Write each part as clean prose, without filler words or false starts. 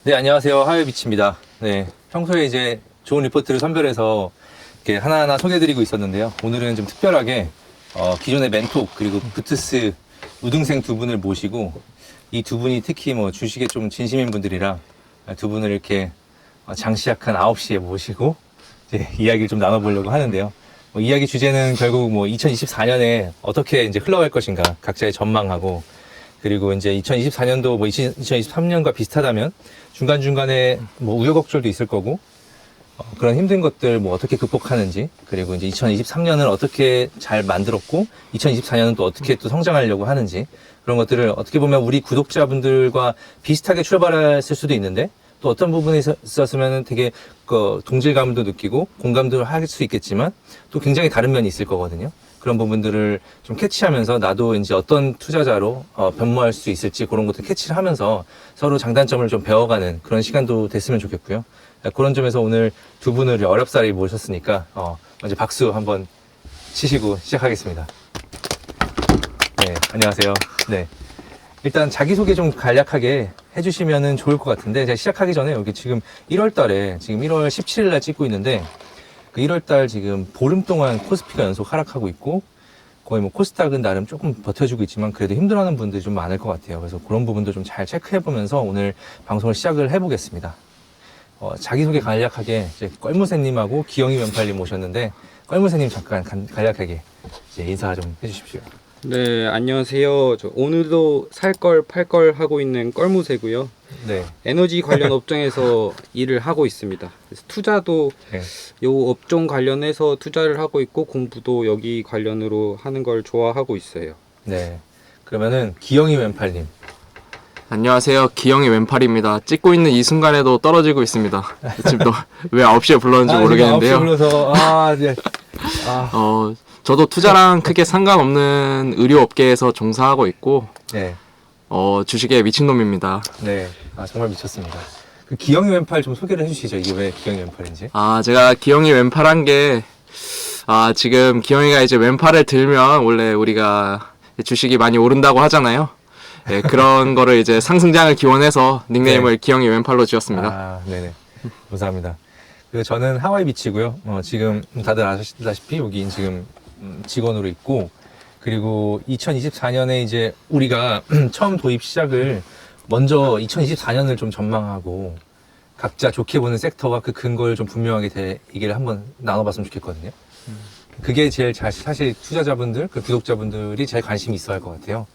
네, 안녕하세요. 하이비치입니다. 네, 평소에 이제 좋은 리포트를 선별해서 이렇게 하나하나 소개해드리고 있었는데요. 오늘은 좀 특별하게 기존의 멘톡 그리고 부트스 우등생 두 분을 모시고 이 두 분이 특히 뭐 주식에 좀 진심인 분들이라 두 분을 이렇게 장시약한 9시에 모시고 이제 이야기를 좀 나눠보려고 하는데요. 이야기 주제는 결국 뭐 2024년에 어떻게 이제 흘러갈 것인가 각자의 전망하고, 그리고 이제 2024년도 뭐 2023년과 비슷하다면 중간중간에 뭐 우여곡절도 있을 거고, 그런 힘든 것들 뭐 어떻게 극복하는지, 그리고 이제 2023년을 어떻게 잘 만들었고 2024년은 또 어떻게 또 성장하려고 하는지, 그런 것들을 어떻게 보면 우리 구독자분들과 비슷하게 출발했을 수도 있는데 또 어떤 부분에 있었으면 되게 동질감도 느끼고 공감도 할 수 있겠지만 또 굉장히 다른 면이 있을 거거든요. 그런 부분들을 좀 캐치하면서 나도 이제 어떤 투자자로 변모할 수 있을지 그런 것들 캐치를 하면서 서로 장단점을 좀 배워가는 그런 시간도 됐으면 좋겠고요. 그런 점에서 오늘 두 분을 어렵사리 모셨으니까 먼저 박수 한번 치시고 시작하겠습니다. 네, 안녕하세요. 네, 일단 자기소개 좀 간략하게 해주시면 좋을 것 같은데, 제가 시작하기 전에 여기 지금 1월 달에 지금 1월 17일 날 찍고 있는데 그 1월 달 지금 보름 동안 코스피가 연속 하락하고 있고 거의 뭐 코스닥은 나름 조금 버텨주고 있지만 그래도 힘들어하는 분들이 좀 많을 것 같아요. 그래서 그런 부분도 좀 잘 체크해보면서 오늘 방송을 시작을 해보겠습니다. 자기소개 간략하게 이제 껄무새님하고 기영이 왼팔님 모셨는데, 껄무새님 잠깐 간략하게 이제 인사 좀 해주십시오. 네, 안녕하세요. 저 오늘도 살 걸 팔 걸 하고 있는 껄무새고요. 네. 에너지 관련 업종에서 일을 하고 있습니다. 그래서 투자도 네. 요 업종 관련해서 투자를 하고 있고 공부도 여기 관련으로 하는 걸 좋아하고 있어요. 네. 그러면은 기영이 왼팔님. 안녕하세요. 기영의 왼팔입니다. 찍고 있는 이 순간에도 떨어지고 있습니다. 지금 왜 9시에 불렀는지 모르겠는데요. 9시 불러서 네. 저도 투자랑 크게 상관없는 의료업계에서 종사하고 있고 네. 주식에 미친놈입니다. 네. 정말 미쳤습니다. 그 기영이 왼팔 좀 소개를 해주시죠. 이게 왜 기영이 왼팔인지. 제가 기영이 왼팔한 게 지금 기영이가 이제 왼팔을 들면 원래 우리가 주식이 많이 오른다고 하잖아요. 네, 그런 거를 이제 상승장을 기원해서 닉네임을 기영이 왼팔로 지었습니다. 네네. 감사합니다. 저는 하와이 비치고요. 지금 다들 아시다시피 여기 지금 직원으로 있고, 그리고 2024년에 이제 우리가 처음 도입 시작을 먼저 2024년을 좀 전망하고 각자 좋게 보는 섹터와 그 근거를 좀 분명하게 얘기를 한번 나눠봤으면 좋겠거든요. 그게 제일 사실 투자자분들, 그 구독자분들이 제일 관심이 있어야 할 것 같아요.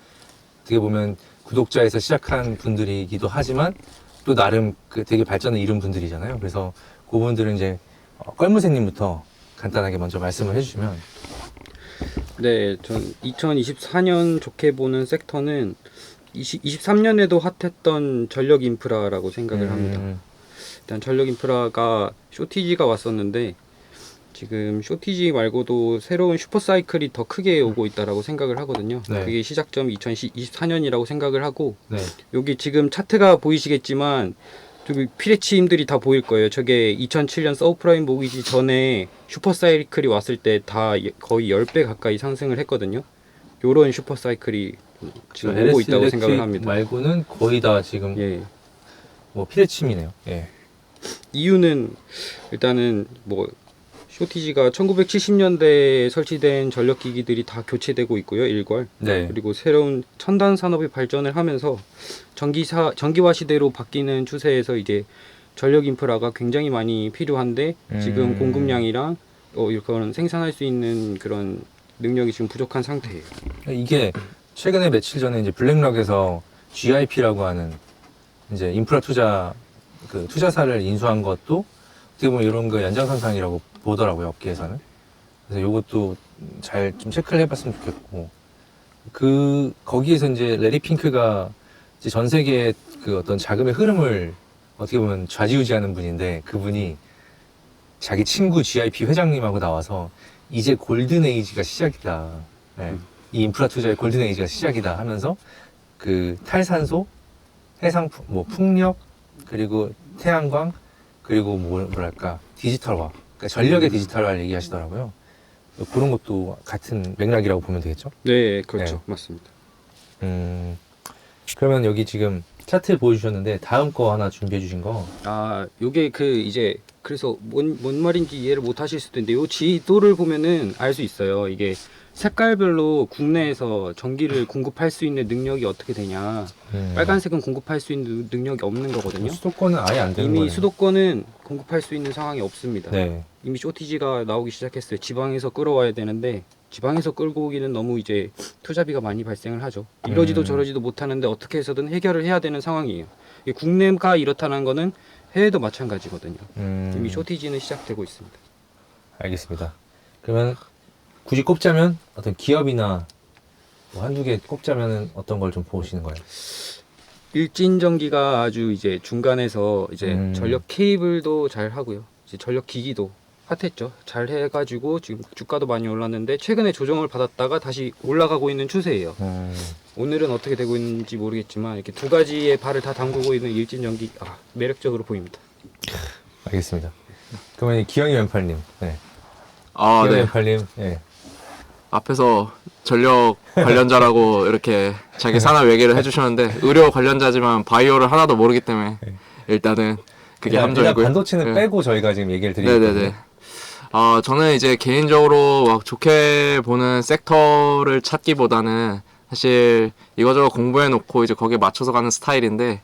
어떻게 보면 구독자에서 시작한 분들이기도 하지만 또 나름 되게 발전을 이룬 분들이잖아요. 그래서 그분들은 이제 껄무새님부터 간단하게 먼저 말씀을 해주시면. 네, 전 2024년 좋게 보는 섹터는 23년에도 핫했던 전력 인프라라고 생각을 합니다. 일단 전력 인프라가 쇼티지가 왔었는데 지금 쇼티지 말고도 새로운 슈퍼사이클이 더 크게 오고 있다라고 생각을 하거든요. 네. 그게 시작점이 2024년이라고 생각을 하고, 네. 여기 지금 차트가 보이시겠지만 저기 피레치임들이 다 보일 거예요. 저게 2007년 서브프라임 모기지 전에 슈퍼사이클이 왔을 때 다 거의 10배 가까이 상승을 했거든요. 요런 슈퍼사이클이 지금 오고 있다고 생각을 합니다. 말고는 거의 다 지금 뭐 피레침이네요. 예. 이유는 일단은 뭐 쇼티지가 1970년대에 설치된 전력기기들이 다 교체되고 있고요, 일괄. 네. 그리고 새로운 첨단 산업이 발전을 하면서 전기화 시대로 바뀌는 추세에서 이제 전력 인프라가 굉장히 많이 필요한데 지금 공급량이랑 이런 생산할 수 있는 그런 능력이 지금 부족한 상태예요. 이게 최근에 며칠 전에 이제 블랙락에서 GIP라고 하는 이제 인프라 투자사를 인수한 것도 어떻게 보면 이런 거 연장선상이라고 보더라고요, 업계에서는. 그래서 이것도 잘 좀 체크를 해봤으면 좋겠고, 거기에서 이제 레리 핑크가 이제 전 세계의 그 어떤 자금의 흐름을 어떻게 보면 좌지우지하는 분인데, 그분이 자기 친구 GIP 회장님하고 나와서 이제 골든 에이지가 시작이다. 네. 이 인프라 투자의 골든 에이지가 시작이다 하면서 그 탈산소, 뭐 풍력, 그리고 태양광, 그리고 뭐랄까 디지털화, 그러니까 전력의 디지털화를 얘기하시더라고요. 그런 것도 같은 맥락이라고 보면 되겠죠? 네, 그렇죠. 네. 맞습니다. 그러면 여기 지금 차트 보여주셨는데 다음 거 하나 준비해 주신 거. 아, 요게 그 이제 그래서 뭔 말인지 이해를 못 하실 수도 있는데 요 지도를 보면은 알 수 있어요. 이게 색깔별로 국내에서 전기를 공급할 수 있는 능력이 어떻게 되냐. 빨간색은 공급할 수 있는 능력이 없는 거거든요. 수도권은 아예 안 되는 이미 거예요. 수도권은 공급할 수 있는 상황이 없습니다. 네. 이미 쇼티지가 나오기 시작했어요. 지방에서 끌어와야 되는데 지방에서 끌고 오기는 너무 이제 투자비가 많이 발생을 하죠. 이러지도 저러지도 못하는데 어떻게 해서든 해결을 해야 되는 상황이에요. 이게 국내가 이렇다는 거는 해외도 마찬가지거든요. 이미 쇼티지는 시작되고 있습니다. 알겠습니다. 그러면 굳이 꼽자면 어떤 기업이나 뭐 한두 개 꼽자면은 어떤 걸 좀 보시는 거예요? 일진전기가 아주 이제 중간에서 이제 전력 케이블도 잘 하고요. 이제 전력 기기도 핫했죠. 잘 해가지고 지금 주가도 많이 올랐는데 최근에 조정을 받았다가 다시 올라가고 있는 추세예요. 오늘은 어떻게 되고 있는지 모르겠지만 이렇게 두 가지의 발을 다 담그고 있는 일진전기 매력적으로 보입니다. 알겠습니다. 그러면 이 기영이 왼팔님, 네. 아, 기영이 네. 왼팔님, 네. 앞에서 전력 관련자라고 이렇게 자기 산업 얘기를 해주셨는데 의료 관련자지만 바이오를 하나도 모르기 때문에 일단은 그게 일단 함정이고요. 반도체는 네. 빼고 저희가 지금 얘기를 드리는 네네네. 거예요. 저는 이제 개인적으로 막 좋게 보는 섹터를 찾기보다는 사실 이거저거 공부해놓고 이제 거기에 맞춰서 가는 스타일인데,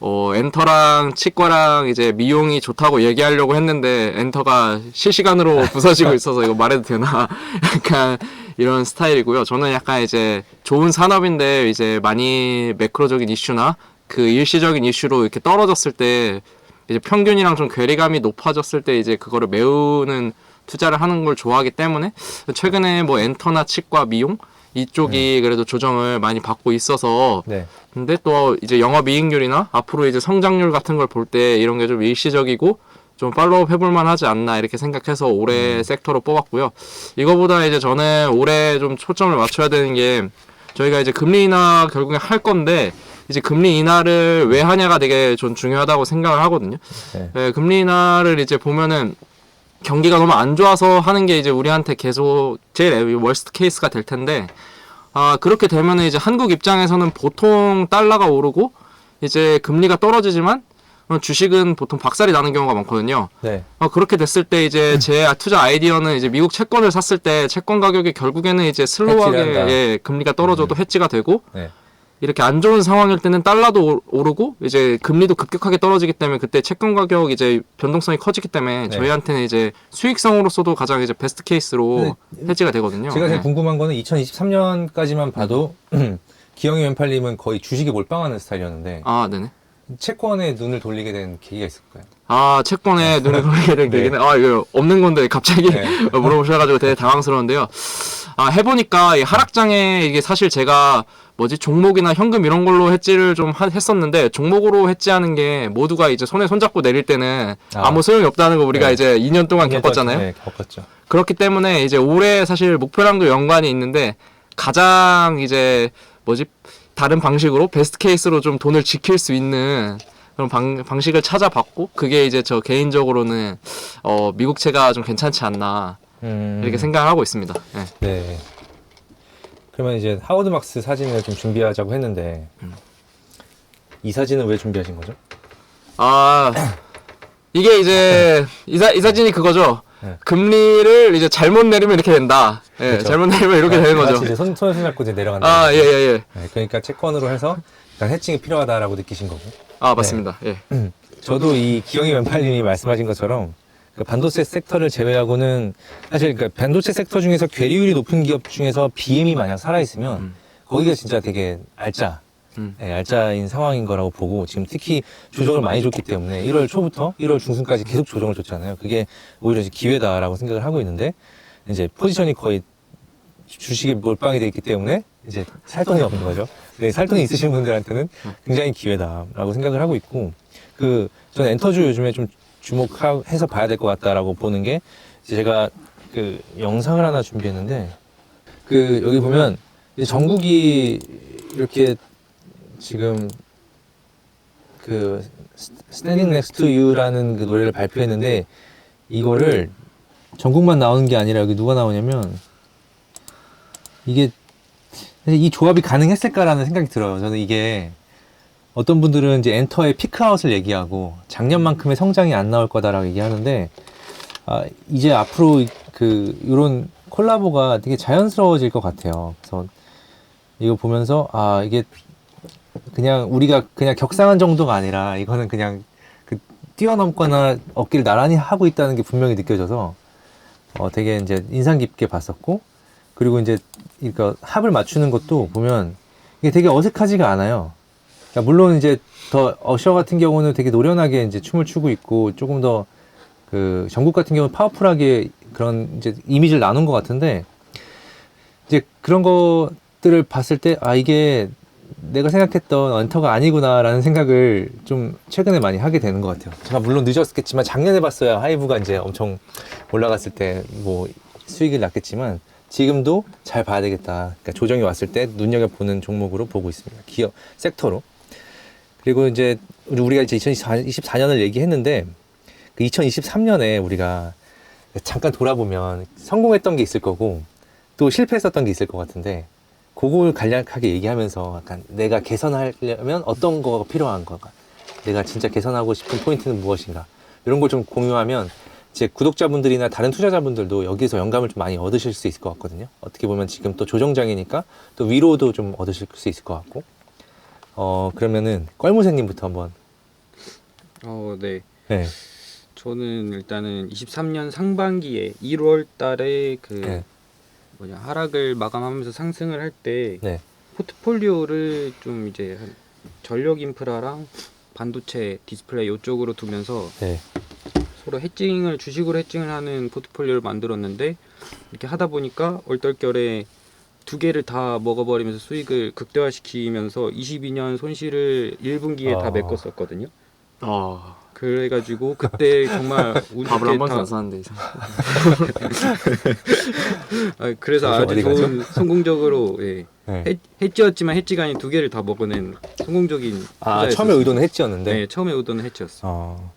엔터랑 치과랑 이제 미용이 좋다고 얘기하려고 했는데 엔터가 실시간으로 부서지고 있어서 이거 말해도 되나? 약간 이런 스타일이고요. 저는 약간 이제 좋은 산업인데 이제 많이 매크로적인 이슈나 그 일시적인 이슈로 이렇게 떨어졌을 때 이제 평균이랑 좀 괴리감이 높아졌을 때 이제 그거를 메우는 투자를 하는 걸 좋아하기 때문에 최근에 뭐 엔터나 치과, 미용 이쪽이 그래도 조정을 많이 받고 있어서 네. 근데 또 이제 영업이익률이나 앞으로 이제 성장률 같은 걸 볼 때 이런 게 좀 일시적이고 좀 팔로우업 해볼 만하지 않나 이렇게 생각해서 올해 섹터로 뽑았고요. 이거보다 이제 저는 올해 좀 초점을 맞춰야 되는 게 저희가 이제 금리 인하 결국에 할 건데 이제 금리 인하를 왜 하냐가 되게 좀 중요하다고 생각을 하거든요. 네. 네, 금리 인하를 이제 보면은 경기가 너무 안 좋아서 하는 게 이제 우리한테 계속 제일 월스트 케이스가 될 텐데, 그렇게 되면은 이제 한국 입장에서는 보통 달러가 오르고 이제 금리가 떨어지지만 주식은 보통 박살이 나는 경우가 많거든요. 네. 그렇게 됐을 때 이제 제 투자 아이디어는 이제 미국 채권을 샀을 때 채권 가격이 결국에는 이제 해지를 한다. 슬로우하게 금리가 떨어져도 해지가 되고 네. 이렇게 안 좋은 상황일 때는 달러도 오르고 이제 금리도 급격하게 떨어지기 때문에 그때 채권 가격 이제 변동성이 커지기 때문에 네. 저희한테는 이제 수익성으로서도 가장 이제 베스트 케이스로 해지가 되거든요. 제가 제일 네. 궁금한 거는 2023년까지만 봐도 기영이 왼팔님은 거의 주식에 몰빵하는 스타일이었는데 네네. 채권에 눈을 돌리게 된 계기가 있을까요? 채권에 눈을 돌리게 된 네. 계기는 이거 없는 건데 갑자기 네. 물어보셔가지고 되게 당황스러운데요. 해보니까 이 하락장에 이게 사실 제가 종목이나 현금 이런 걸로 해지를 좀 했었는데 종목으로 해지하는 게 모두가 이제 손에 손잡고 내릴 때는 아무 소용이 없다는 거 우리가 네. 이제 2년 동안 겪었잖아요. 네, 겪었죠. 그렇기 때문에 이제 올해 사실 목표랑도 연관이 있는데 가장 이제 다른 방식으로 베스트 케이스로 좀 돈을 지킬 수 있는 그런 방식을 찾아봤고 그게 이제 저 개인적으로는 미국채가 좀 괜찮지 않나 이렇게 생각을 하고 있습니다. 네. 네. 그러면 이제 하워드 막스 사진을 좀 준비하자고 했는데 이 사진은 왜 준비하신 거죠? 이게 이제 이 사진이 그거죠. 네. 금리를 이제 잘못 내리면 이렇게 된다. 예, 그렇죠. 잘못 내리면 이렇게 되는 거죠. 같이 이제 손을 잡고 이제 내려간다. 예. 네, 그러니까 채권으로 해서 일단 해칭이 필요하다라고 느끼신 거고. 맞습니다. 예. 저도 이 기영이 왼팔님이 말씀하신 것처럼 그 반도체 섹터를 제외하고는 사실 그러니까 반도체 섹터 중에서 괴리율이 높은 기업 중에서 BM이 만약 살아있으면 거기가 진짜 되게 네, 알짜인 상황인 거라고 보고 지금 특히 조정을 많이 줬기 때문에 1월 초부터 1월 중순까지 계속 조정을 줬잖아요. 그게 오히려 이제 기회다라고 생각을 하고 있는데 이제 포지션이 거의 주식에 몰빵이 돼 있기 때문에 이제 살 돈이 없는 거죠. 네, 살 돈이 있으신 분들한테는 굉장히 기회다라고 생각을 하고 있고 저는 엔터주 요즘에 좀 주목해서 봐야 될 것 같다라고 보는 게 제가 그 영상을 하나 준비했는데 여기 보면 이제 정국이 이렇게 지금 Standing Next to You라는 그 노래를 발표했는데 이거를 정국만 나오는 게 아니라 여기 누가 나오냐면 이게 이 조합이 가능했을까라는 생각이 들어요. 저는 이게 어떤 분들은 이제 엔터의 피크아웃을 얘기하고 작년만큼의 성장이 안 나올 거다라고 얘기하는데 이제 앞으로 이런 콜라보가 되게 자연스러워질 것 같아요. 그래서 이거 보면서 이게 그냥 우리가 그냥 격상한 정도가 아니라 이거는 그냥 뛰어넘거나 어깨를 나란히 하고 있다는 게 분명히 느껴져서 되게 이제 인상 깊게 봤었고, 그리고 이제 그러니까 합을 맞추는 것도 보면 이게 되게 어색하지가 않아요. 그러니까 물론 이제 더 어셔 같은 경우는 되게 노련하게 이제 춤을 추고 있고 조금 더 정국 같은 경우는 파워풀하게 그런 이제 이미지를 나눈 것 같은데, 이제 그런 것들을 봤을 때 이게 내가 생각했던 엔터가 아니구나라는 생각을 좀 최근에 많이 하게 되는 것 같아요. 제가 물론 늦었겠지만 작년에 봤어야 하이브가 이제 엄청 올라갔을 때 뭐 수익이 났겠지만 지금도 잘 봐야 되겠다. 그러니까 조정이 왔을 때 눈여겨보는 종목으로 보고 있습니다. 기업 섹터로. 그리고 이제 우리가 이제 2024년을 얘기했는데 그 2023년에 우리가 잠깐 돌아보면 성공했던 게 있을 거고 또 실패했었던 게 있을 것 같은데, 그걸 간략하게 얘기하면서 약간 내가 개선하려면 어떤 거가 필요한 건가, 내가 진짜 개선하고 싶은 포인트는 무엇인가, 이런 걸 좀 공유하면 제 구독자분들이나 다른 투자자분들도 여기서 영감을 좀 많이 얻으실 수 있을 것 같거든요. 어떻게 보면 지금 또 조정장이니까 또 위로도 좀 얻으실 수 있을 것 같고. 그러면은 껄무새님부터 한번. 네. 네. 저는 일단은 23년 상반기에 1월 달에 네. 하락을 마감하면서 상승을 할 때 네. 포트폴리오를 좀 이제 전력 인프라랑 반도체, 디스플레이 이쪽으로 두면서 네. 서로 주식으로 해칭을 하는 포트폴리오를 만들었는데, 이렇게 하다 보니까 얼떨결에 두 개를 다 먹어버리면서 수익을 극대화시키면서 22년 손실을 1분기에 다 메꿨었거든요. 그래가지고 그때 정말 운 밥을 한 좋게 번도 다 안 샀는데 이상. 그래서 아주 어디 좋은 성공적으로 네. 해지였지만 해지가 아닌 두 개를 다 먹어낸 성공적인 투자였었어요. 처음에 의도는 해지였는데. 네, 처음에 의도는 해지였어.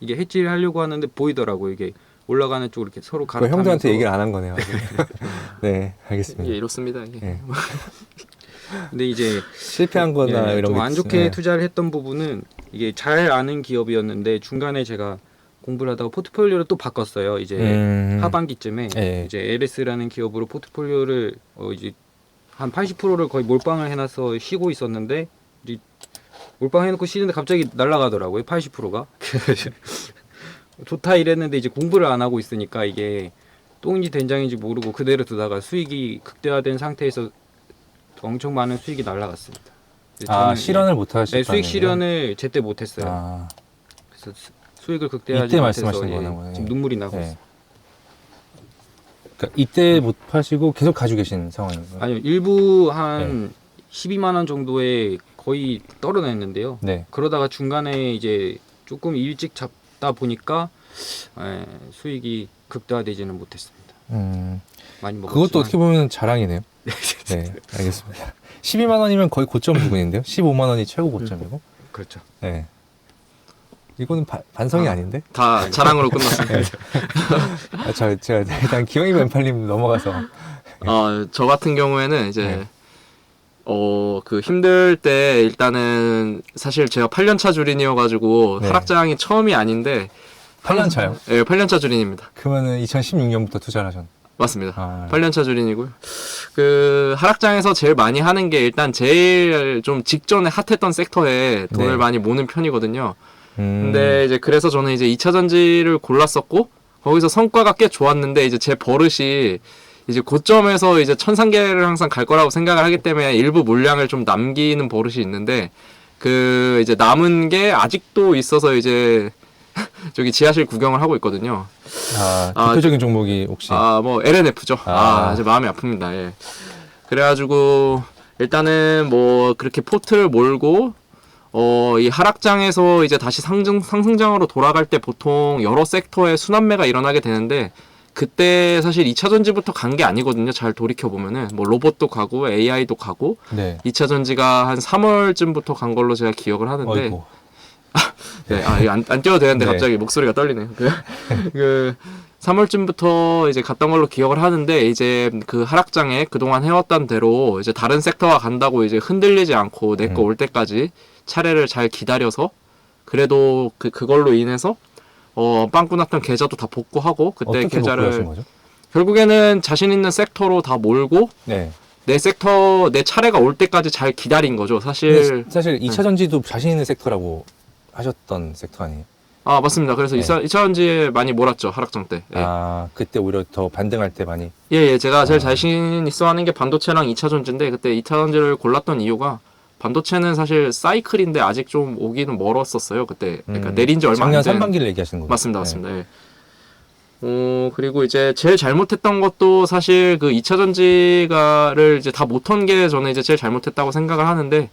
이게 해지를 하려고 하는데 보이더라고, 이게 올라가는 쪽으로 이렇게 서로 그 갈아타면서. 형들한테 얘기를 안 한 거네요. 네, 알겠습니다. 예, 이렇습니다. 예. 네. 근데 이제 실패한 거나 이런 좀 게 안 좋게 네. 투자를 했던 부분은 이게 잘 아는 기업이었는데 중간에 제가 공부를 하다가 포트폴리오를 또 바꿨어요. 이제 하반기쯤에 네. 이제 LS라는 기업으로 포트폴리오를 이제 한 80%를 거의 몰빵을 해놔서 쉬고 있었는데, 이제 몰빵해놓고 쉬는데 갑자기 날아가더라고요. 80%가. 좋다 이랬는데 이제 공부를 안 하고 있으니까 이게 똥인지 된장인지 모르고 그대로 두다가 수익이 극대화된 상태에서 엄청 많은 수익이 날아갔습니다. 저는 실현을 못 하셨다는 네, 수익 실현을 제때 못했어요. 그래서 수익을 극대화하지 이때 못해서 말씀하시는 거나 보네. 지금 눈물이 나고 있어요. 그러니까 이때 못 파시고 계속 가지고 계신 상황인가요? 아니요, 일부 한 12만 원 정도에 거의 떨어냈는데요. 네. 그러다가 중간에 이제 조금 일찍 잡다 보니까 수익이 극대화되지는 못했습니다. 많이 먹었지만. 그것도 어떻게 보면 자랑이네요. 네, 알겠습니다. 12만 원이면 거의 고점 부근인데요. 15만 원이 최고 고점이고. 그렇죠. 네. 이거는 반성이 아닌데? 다 자랑으로 끝났습니다. 제가 일단 기영이 왼팔님 넘어가서. 저 같은 경우에는 이제 네. 그 힘들 때 일단은 사실 제가 8년차 주린이어가지고 네. 하락장이 처음이 아닌데 8년 차요? 네, 8년차 주린입니다. 그러면은 2016년부터 투자를 하셨나요? 맞습니다. 8년차 주린이고요. 그 하락장에서 제일 많이 하는 게 일단 제일 좀 직전에 핫했던 섹터에 돈을 네. 많이 모는 편이거든요. 근데 이제 그래서 저는 이제 2차 전지를 골랐었고 거기서 성과가 꽤 좋았는데 이제 제 버릇이 이제 고점에서 이제 천상계를 항상 갈 거라고 생각을 하기 때문에 일부 물량을 좀 남기는 버릇이 있는데, 그 이제 남은 게 아직도 있어서 이제 저기 지하실 구경을 하고 있거든요. 대표적인 종목이 혹시? 뭐 LNF죠. 아주 마음이 아픕니다. 예. 그래가지고 일단은 뭐 그렇게 포트를 몰고 이 하락장에서 이제 다시 상승장으로 돌아갈 때 보통 여러 섹터의 순환매가 일어나게 되는데, 그때 사실 2차 전지부터 간 게 아니거든요. 잘 돌이켜보면은 뭐 로봇도 가고 AI도 가고 네. 2차 전지가 한 3월쯤부터 간 걸로 제가 기억을 하는데 어이구. 네, 이거 안 띄워도 되는데 네. 갑자기 목소리가 떨리네요. 그 3월쯤부터 이제 갔던 걸로 기억을 하는데, 이제 그 하락장에 그동안 해왔던 대로 이제 다른 섹터가 간다고 이제 흔들리지 않고 내 거 올 때까지 차례를 잘 기다려서 그래도 그걸로 인해서 빵꾸 났던 계좌도 다 복구하고 그때 어떻게 복구하신 계좌를 거죠? 결국에는 자신 있는 섹터로 다 몰고 네. 내 섹터 내 차례가 올 때까지 잘 기다린 거죠. 사실 사실 2차 전지도 자신 있는 섹터라고 하셨던 섹터 아니에요? 아 맞습니다. 그래서 네. 2차 전지에 많이 몰았죠. 하락장 때. 예. 아, 그때 오히려 더 반등할 때 많이. 예, 제가 제일 자신 있어 하는 게 반도체랑 2차 전지인데 그때 2차 전지를 골랐던 이유가 반도체는 사실 사이클인데 아직 좀 오기는 멀었었어요. 그때 그러니까 내린 지 얼마 작년 안 된. 상반기를 얘기하시는 거죠? 맞습니다, 맞습니다. 예. 그리고 이제 제일 잘못했던 것도 사실 그 2차 전지가를 이제 다 못한 게 저는 이제 제일 잘못했다고 생각을 하는데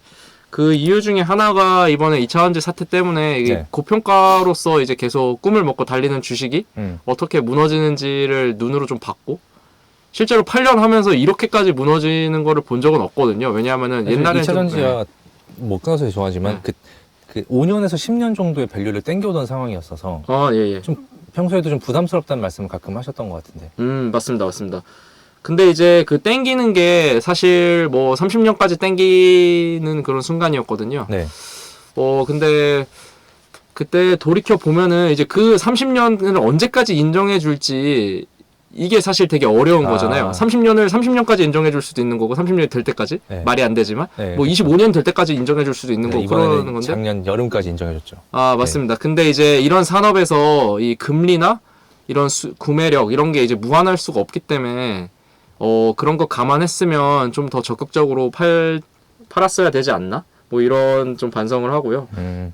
그 이유 중에 하나가 이번에 2차 전지 사태 때문에 이게 네. 고평가로서 이제 계속 꿈을 먹고 달리는 주식이 어떻게 무너지는지를 눈으로 좀 봤고 실제로 8년 하면서 이렇게까지 무너지는 거를 본 적은 없거든요. 왜냐하면은 옛날에 2차 전지가 뭐 끊어서 죄송하지만 네. 그 5년에서 10년 정도의 밸류를 땡겨오던 상황이었어서 예. 좀 평소에도 좀 부담스럽다는 말씀을 가끔 하셨던 것 같은데. 맞습니다. 근데 이제 그 땡기는 게 사실 뭐 30년까지 땡기는 그런 순간이었거든요. 네. 근데 그때 돌이켜 보면은 이제 그 30년을 언제까지 인정해 줄지 이게 사실 되게 어려운 거잖아요. 30년까지 인정해 줄 수도 있는 거고 30년이 될 때까지 네. 말이 안 되지만 네. 뭐 25년 될 때까지 인정해 줄 수도 있는 네, 거고 이번에는 그러는 건데. 작년 여름까지 인정해줬죠. 아, 맞습니다. 근데 이제 이런 산업에서 이 금리나 이런 구매력 이런 게 이제 무한할 수가 없기 때문에 그런 거 감안했으면 좀 더 적극적으로 팔았어야 되지 않나? 뭐 이런 좀 반성을 하고요.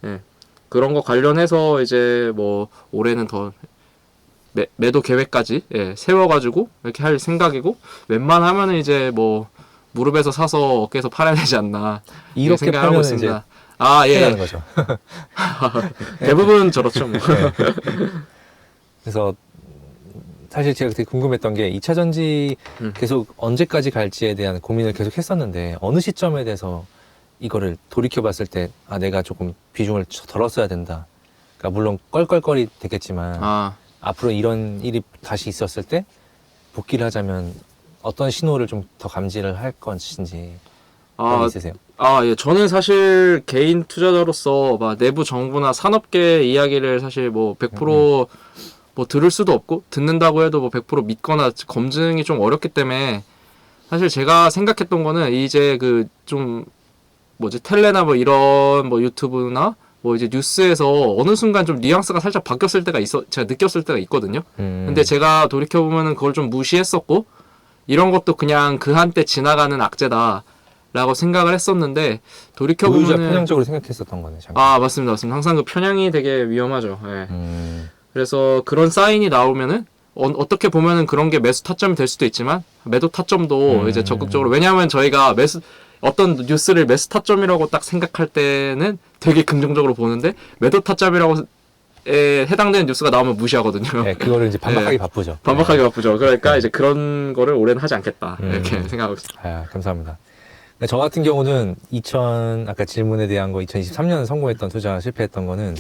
예. 그런 거 관련해서 이제 뭐 올해는 더 매도 계획까지 세워가지고 이렇게 할 생각이고 웬만하면은 이제 뭐 무릎에서 사서 어깨에서 팔아야 되지 않나 이렇게 생각하고 팔면 있습니다. 이제 예. 하는 거죠. 대부분 저렇죠. 뭐. 그래서 사실 제가 되게 궁금했던 게 2차 전지 계속 언제까지 갈지에 대한 고민을 계속 했었는데 어느 시점에 대해서 이거를 돌이켜 봤을 때 내가 조금 비중을 덜었어야 된다. 그러니까 물론 껄껄거리 되겠지만 앞으로 이런 일이 다시 있었을 때 복귀를 하자면 어떤 신호를 좀 더 감지를 할 것인지 있으세요? 예. 저는 사실 개인 투자자로서 막 내부 정부나 산업계 이야기를 사실 뭐 100% 뭐 들을 수도 없고 듣는다고 해도 뭐 100% 믿거나 검증이 좀 어렵기 때문에 사실 제가 생각했던 거는 이제 그 좀 뭐지 텔레나 뭐 이런 뭐 유튜브나 뭐 이제 뉴스에서 어느 순간 좀 뉘앙스가 살짝 바뀌었을 때가 제가 느꼈을 때가 있거든요. 근데 제가 돌이켜 보면은 그걸 좀 무시했었고 이런 것도 그냥 그 한때 지나가는 악재다라고 생각을 했었는데 돌이켜 보유자 보면은 편향적으로 생각했었던 거네. 잠깐. 맞습니다. 항상 그 편향이 되게 위험하죠. 예. 그래서 그런 사인이 나오면은 어떻게 보면은 그런 게 매수 타점이 될 수도 있지만 매도 타점도 이제 적극적으로 왜냐하면 저희가 어떤 뉴스를 매수 타점이라고 딱 생각할 때는 되게 긍정적으로 보는데 매도 타점이라고 해당되는 뉴스가 나오면 무시하거든요. 네, 그거를 이제 반박하기 바쁘죠. 반박하기 바쁘죠. 그러니까 이제 그런 거를 올해는 하지 않겠다 이렇게 생각하고 있습니다. 감사합니다. 저 같은 경우는 아까 질문에 대한 거 2023년 성공했던 투자 실패했던 거는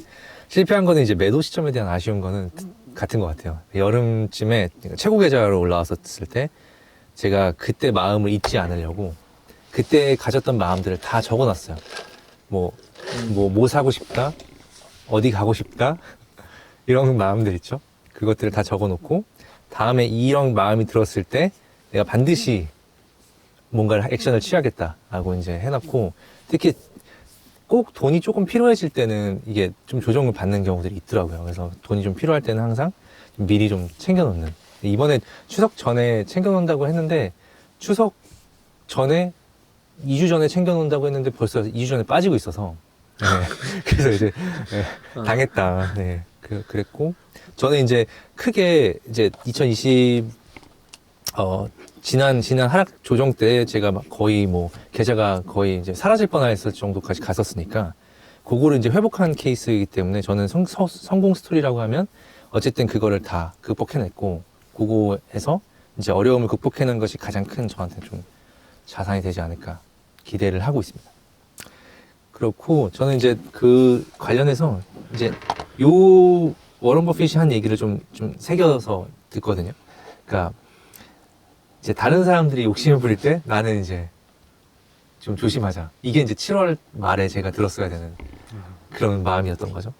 실패한 거는 이제 매도 시점에 대한 아쉬운 거는 같은 것 같아요. 여름쯤에 최고 계좌로 올라왔었을 때 제가 그때 마음을 잊지 않으려고 그때 가졌던 마음들을 다 적어놨어요. 뭐 사고 싶다, 어디 가고 싶다, 이런 마음들 있죠. 그것들을 다 적어놓고 다음에 이런 마음이 들었을 때 내가 반드시 뭔가를 액션을 취하겠다라고 이제 해놨고 특히 꼭 돈이 조금 필요해질 때는 이게 좀 조정을 받는 경우들이 있더라고요. 그래서 돈이 좀 필요할 때는 항상 미리 좀 챙겨놓는. 이번에 추석 전에 챙겨놓는다고 했는데 추석 전에 2주 전에 챙겨놓는다고 했는데 벌써 2주 전에 빠지고 있어서 그래서 이제 당했다. 네, 그랬고 저는 이제 크게 이제 2020 지난 하락 조정 때 제가 막 거의 뭐 계좌가 거의 이제 사라질 뻔했을 정도까지 갔었으니까 그거를 이제 회복한 케이스이기 때문에 저는 성공 스토리라고 하면 어쨌든 그거를 다 극복해냈고 그거에서 이제 어려움을 극복해낸 것이 가장 큰 저한테 좀 자산이 되지 않을까 기대를 하고 있습니다. 그렇고 저는 이제 그 관련해서 이제 요 워런 버핏이 한 얘기를 좀 새겨서 듣거든요. 그러니까 이제 다른 사람들이 욕심을 부릴 때 나는 이제 좀 조심하자. 이게 이제 7월 말에 제가 들었어야 되는 그런 마음이었던 거죠.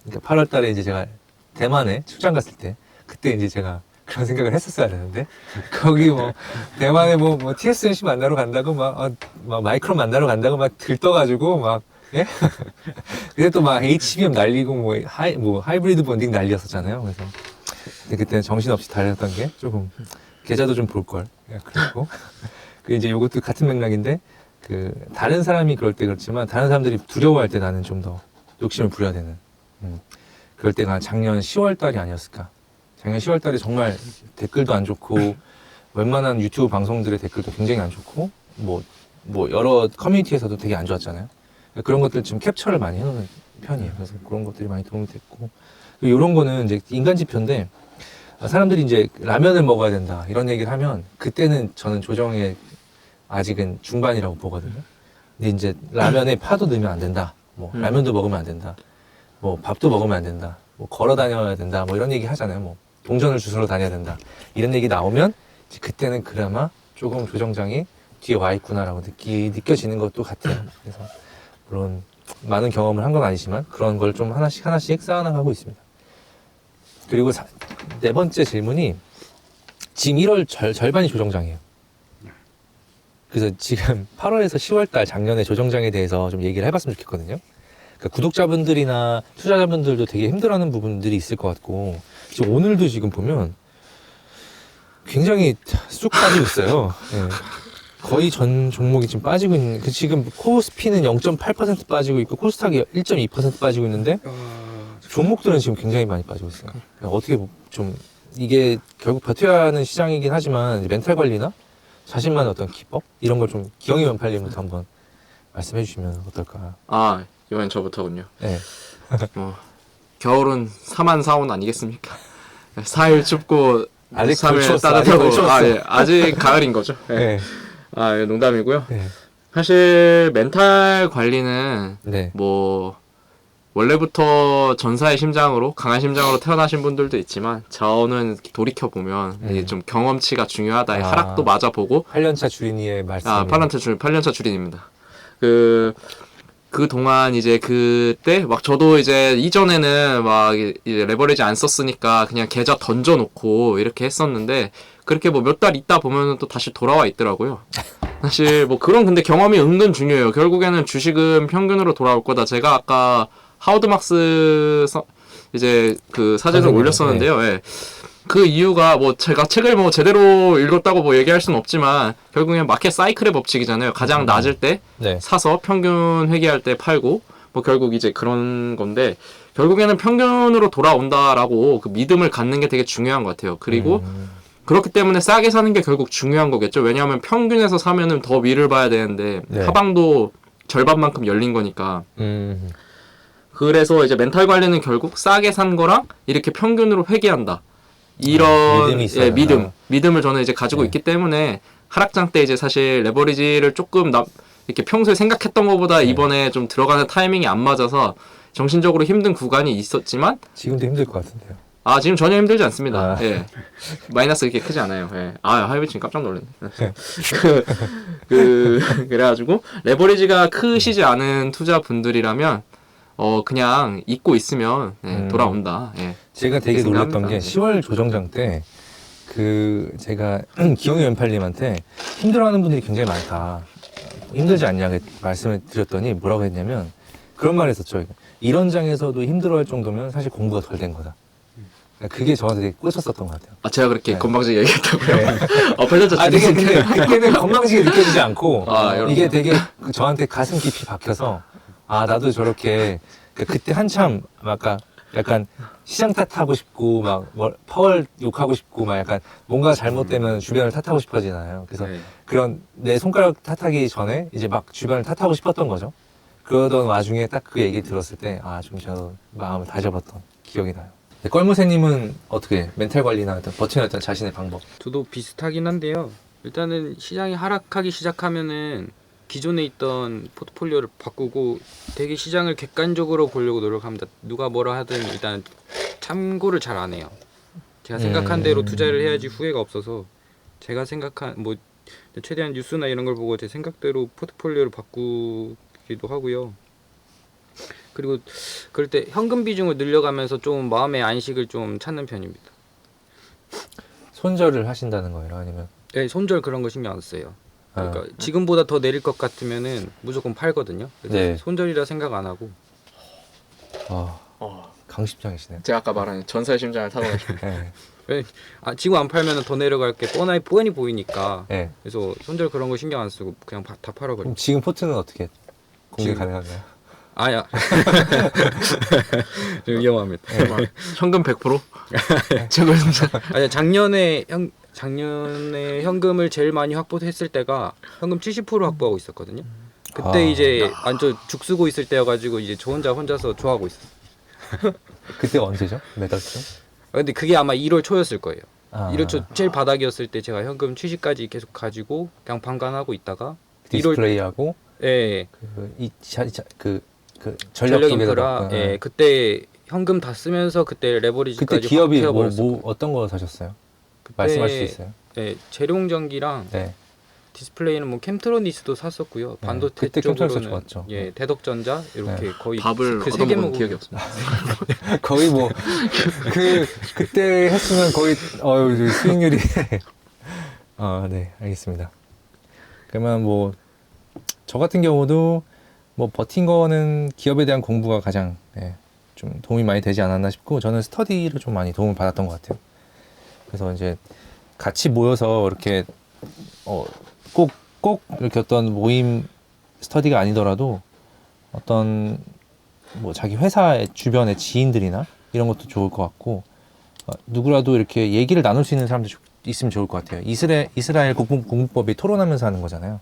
그러니까 8월 달에 이제 제가 대만에 출장 갔을 때 그때 이제 제가 그런 생각을 했었어야 되는데 거기 뭐 대만에 뭐 TSMC 만나러 간다고 막 마이크론 만나러 간다고 막 들떠가지고 막 예? 근데 또 막 HBM 날리고 뭐 하이브리드 본딩 날렸었잖아요. 그래서 근데 그때는 정신없이 달렸던 게 조금 계좌도 좀 볼 걸. 그리고 그 이제 요것도 같은 맥락인데 그 다른 사람이 그럴 때 그렇지만 다른 사람들이 두려워할 때 나는 좀 더 욕심을 부려야 되는. 그럴 때가 작년 10월 달이 아니었을까. 작년 10월 달에 정말 댓글도 안 좋고 웬만한 유튜브 방송들의 댓글도 굉장히 안 좋고 뭐 여러 커뮤니티에서도 되게 안 좋았잖아요. 그런 것들 좀 캡처를 많이 해놓는 편이에요. 그래서 그런 것들이 많이 도움이 됐고 이런 거는 이제 인간 지표인데 사람들이 이제 라면을 먹어야 된다 이런 얘기를 하면 그때는 저는 조정의 아직은 중반이라고 보거든요. 근데 이제 라면에 파도 넣으면 안 된다. 뭐 라면도 먹으면 안 된다. 뭐 밥도 먹으면 안 된다. 뭐 걸어 다녀야 된다. 뭐 이런 얘기 하잖아요. 뭐 동전을 주스러 다녀야 된다. 이런 얘기 나오면 이제 그때는 그나마 조금 조정장이 뒤에 와 있구나라고 느껴지는 것도 같아요. 그래서 물론 많은 경험을 한 건 아니지만 그런 걸 좀 하나씩 쌓아나가고 있습니다. 그리고 네 번째 질문이 지금 1월 절반이 조정장이에요. 그래서 지금 8월에서 10월 달 작년에 조정장에 대해서 좀 얘기를 해봤으면 좋겠거든요. 그러니까 구독자분들이나 투자자분들도 되게 힘들어하는 부분들이 있을 것 같고 지금 오늘도 지금 보면 굉장히 쑥 빠지고 있어요. 네. 거의 전 종목이 지금 빠지고 있는 지금 코스피는 0.8% 빠지고 있고 코스닥이 1.2% 빠지고 있는데 종목들은 지금 굉장히 많이 빠지고 있어요. 어떻게 좀 이게 결국 버텨야 하는 시장이긴 하지만 멘탈 관리나 자신만의 어떤 기법 이런 걸 좀 기영이 면팔님부터 한번 말씀해 주시면 어떨까? 이번엔 저부터군요. 네. 겨울은 4만 4온 아니겠습니까? 4일 춥고 아직 3일 덜 따뜻하고 추웠어. 아직 가을인 거죠. 네. 이거 농담이고요. 네. 사실 멘탈 관리는 네. 뭐 원래부터 전사의 심장으로 강한 심장으로 태어나신 분들도 있지만 저는 돌이켜 보면 이게 좀 경험치가 중요하다. 하락도 맞아보고 8년차 주린이의 말씀. 8년차 주린입니다. 그 동안 이제 그때 막 저도 이제 이전에는 막 이제 레버리지 안 썼으니까 그냥 계좌 던져놓고 이렇게 했었는데 그렇게 뭐 몇 달 있다 보면은 또 다시 돌아와 있더라고요. 사실 뭐 그런 근데 경험이 은근 중요해요. 결국에는 주식은 평균으로 돌아올 거다. 제가 아까 하워드 이제 그 사진을 올렸었는데요. 예. 그 이유가 뭐 제가 책을 뭐 제대로 읽었다고 뭐 얘기할 수는 없지만 결국엔 마켓 사이클의 법칙이잖아요. 가장 낮을 때 네. 사서 평균 회귀할 때 팔고 뭐 결국 이제 그런 건데 결국에는 평균으로 돌아온다라고 그 믿음을 갖는 게 되게 중요한 것 같아요. 그리고 그렇기 때문에 싸게 사는 게 결국 중요한 거겠죠. 왜냐하면 평균에서 사면은 더 위를 봐야 되는데 네. 하방도 절반만큼 열린 거니까. 그래서 이제 멘탈 관리는 결국 싸게 산 거랑 이렇게 평균으로 회귀한다. 이런 믿음이 있어요. 믿음을 저는 이제 가지고 네. 있기 때문에 하락장 때 이제 사실 레버리지를 조금 이렇게 평소에 생각했던 것보다 이번에 좀 들어가는 타이밍이 안 맞아서 정신적으로 힘든 구간이 있었지만 지금도 힘들 것 같은데요. 지금 전혀 힘들지 않습니다. 예. 마이너스 이렇게 크지 않아요. 예. 하이브리지 깜짝 놀랐네. 그래가지고 레버리지가 크시지 않은 투자분들이라면 그냥 잊고 있으면 돌아온다. 예. 제가 되게 생각합니다. 놀랐던 게 10월 조정장 때 제가 기영이 왼팔님한테 힘들어하는 분들이 굉장히 많다. 힘들지 않냐 말씀을 드렸더니 뭐라고 했냐면 그런 말 했었죠. 이런 장에서도 힘들어할 정도면 사실 공부가 덜 된 거다. 그게 저한테 되게 꽂혔었던 것 같아요. 제가 그렇게 네. 건방지게 얘기했다고요? 팔렸죠. 되게 근데 그때는 건방지게 느껴지지 않고 여러분. 이게 되게 저한테 가슴 깊이 박혀서 나도 저렇게 그때 한참 약간 시장 탓하고 싶고 파월 욕하고 싶고 약간 뭔가 잘못되면 주변을 탓하고 싶어지잖아요. 그래서 네. 그런 내 손가락 탓하기 전에 이제 막 주변을 탓하고 싶었던 거죠. 그러던 와중에 딱 그 얘기 들었을 때 좀 저 마음을 다잡았던 기억이 나요. 껄무새님은 어떻게 멘탈 관리나 버티는 자신의 방법? 저도 비슷하긴 한데요. 일단은 시장이 하락하기 시작하면은 기존에 있던 포트폴리오를 바꾸고 되게 시장을 객관적으로 보려고 노력합니다. 누가 뭐라 하든 일단 참고를 잘 안 해요. 제가 생각한 대로 투자를 해야지 후회가 없어서 제가 생각한 근데 최대한 뉴스나 이런 걸 보고 제 생각대로 포트폴리오를 바꾸기도 하고요. 그리고 그럴 때 현금 비중을 늘려가면서 좀 마음의 안식을 좀 찾는 편입니다. 손절을 하신다는 거예요? 아니면 네, 손절 그런 거 신경 안 써요. 그러니까 아. 지금보다 더 내릴 것 같으면은 무조건 팔거든요. 그래서 네. 손절이라 생각 안 하고. 강심장이시네요. 제가 아까 말한 전설 심장을 타고나시고 네. 지금 안 팔면은 더 내려갈 게 뻔히 보이니까. 네. 그래서 손절 그런 거 신경 안 쓰고 그냥 다 팔아버려. 그럼 지금 포트는 어떻게 공개 지금- 가능한가요? 아야. 좀 위험합니다. 현금 100%? 최고의 성장. 아니 작년에 현금을 제일 많이 확보했을 때가 현금 70% 확보하고 있었거든요. 그때 아. 이제 완전 죽 쓰고 있을 때여가지고 이제 저 혼자서 좋아하고 있었어요. 그때 언제죠? 몇 월쯤? 근데 그게 아마 1월 초였을 거예요. 아. 1월 초 제일 바닥이었을 때 제가 현금 70까지 계속 가지고 그냥 방관하고 있다가 디스플레이하고 예, 그 전력 전력 인프라 쪽에다가 예, 그때 현금 다 쓰면서 그때 레버리지까지 그때 기업이 확 뭐 키워버렸었거든요. 어떤 거 사셨어요? 말씀하실 수 있어요? 예, 재룡전기랑 네. 디스플레이는 뭐 캠트로니스도 샀었고요. 네, 반도체 그때 캠트로니스 쪽으로는 좋았죠. 예, 대덕전자 이렇게 네. 거의 밥을 그 세 얻어먹은 개만 기억이 없습니다. 거의 뭐 그때 했으면 거의 수익률이 네, 알겠습니다. 그러면 뭐 저 같은 경우도 뭐 버틴 거는 기업에 대한 공부가 가장 좀 도움이 많이 되지 않았나 싶고 저는 스터디를 좀 많이 도움을 받았던 것 같아요. 그래서 이제 같이 모여서 이렇게 꼭 이렇게 어떤 모임 스터디가 아니더라도 어떤 뭐 자기 회사 주변의 지인들이나 이런 것도 좋을 것 같고 누구라도 이렇게 얘기를 나눌 수 있는 사람도 있으면 좋을 것 같아요. 이스라엘 공부법이 토론하면서 하는 거잖아요.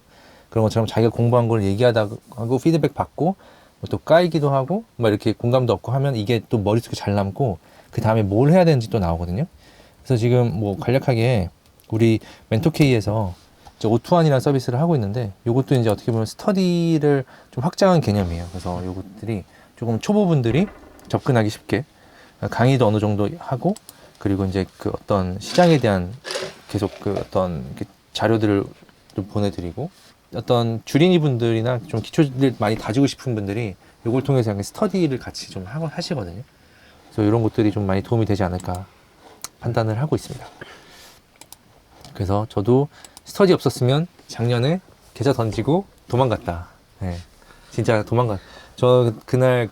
그런 것처럼 자기가 공부한 걸 얘기하고 피드백 받고 또 까이기도 하고 막 이렇게 공감도 얻고 하면 이게 또 머릿속에 잘 남고 그 다음에 뭘 해야 되는지 또 나오거든요. 그래서 지금 뭐 간략하게 우리 멘토K에서 오투환이라는 서비스를 하고 있는데 이것도 이제 어떻게 보면 스터디를 좀 확장한 개념이에요. 그래서 이것들이 조금 초보분들이 접근하기 쉽게 강의도 어느 정도 하고 그리고 이제 그 어떤 시장에 대한 계속 그 어떤 자료들을 좀 보내드리고 어떤 주린이 분들이나 좀 기초를 많이 다지고 싶은 분들이 이걸 통해서 약간 스터디를 같이 좀 하시거든요. 그래서 이런 것들이 좀 많이 도움이 되지 않을까 판단을 하고 있습니다. 그래서 저도 스터디 없었으면 작년에 계좌 던지고 도망갔다. 네, 진짜 저 그날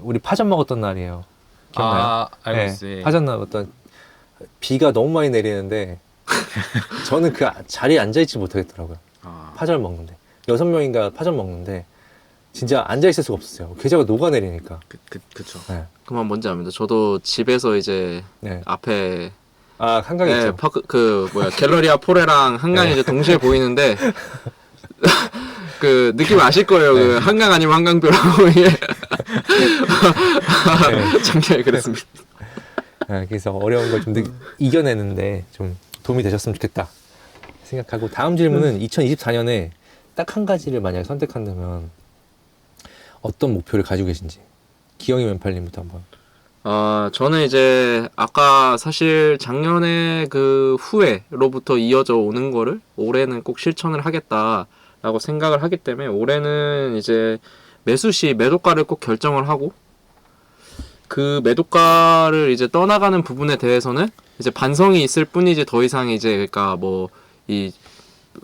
우리 파전 먹었던 날이에요. 기억나요? 알고 있어요. 파전 먹었던 비가 너무 많이 내리는데 저는 그 자리에 앉아있지 못하겠더라고요. 파전을 먹는데 6명인가 파전 먹는데 진짜 앉아있을 수가 없었어요. 계좌가 녹아내리니까. 그쵸. 네. 그만 뭔지 압니다. 저도 집에서 이제 네. 앞에 한강 있죠. 갤러리아 포레랑 한강이 이제 동시에 보이는데 그 느낌 아실 거예요. 그 한강 아니면 한강뷰라고 이게 작년에 그랬습니다. 그래서 어려운 걸 좀 이겨내는데 좀 도움이 되셨으면 좋겠다 생각하고 다음 질문은 2024년에 딱 한 가지를 만약에 선택한다면 어떤 목표를 가지고 계신지 기영이 왼팔님부터 한번. 저는 이제 아까 사실 작년에 그 후회로부터 이어져 오는 거를 올해는 꼭 실천을 하겠다라고 생각을 하기 때문에 올해는 이제 매수 시 매도가를 꼭 결정을 하고 그 매도가를 이제 떠나가는 부분에 대해서는 이제 반성이 있을 뿐이지 더 이상 이제 그러니까 뭐 이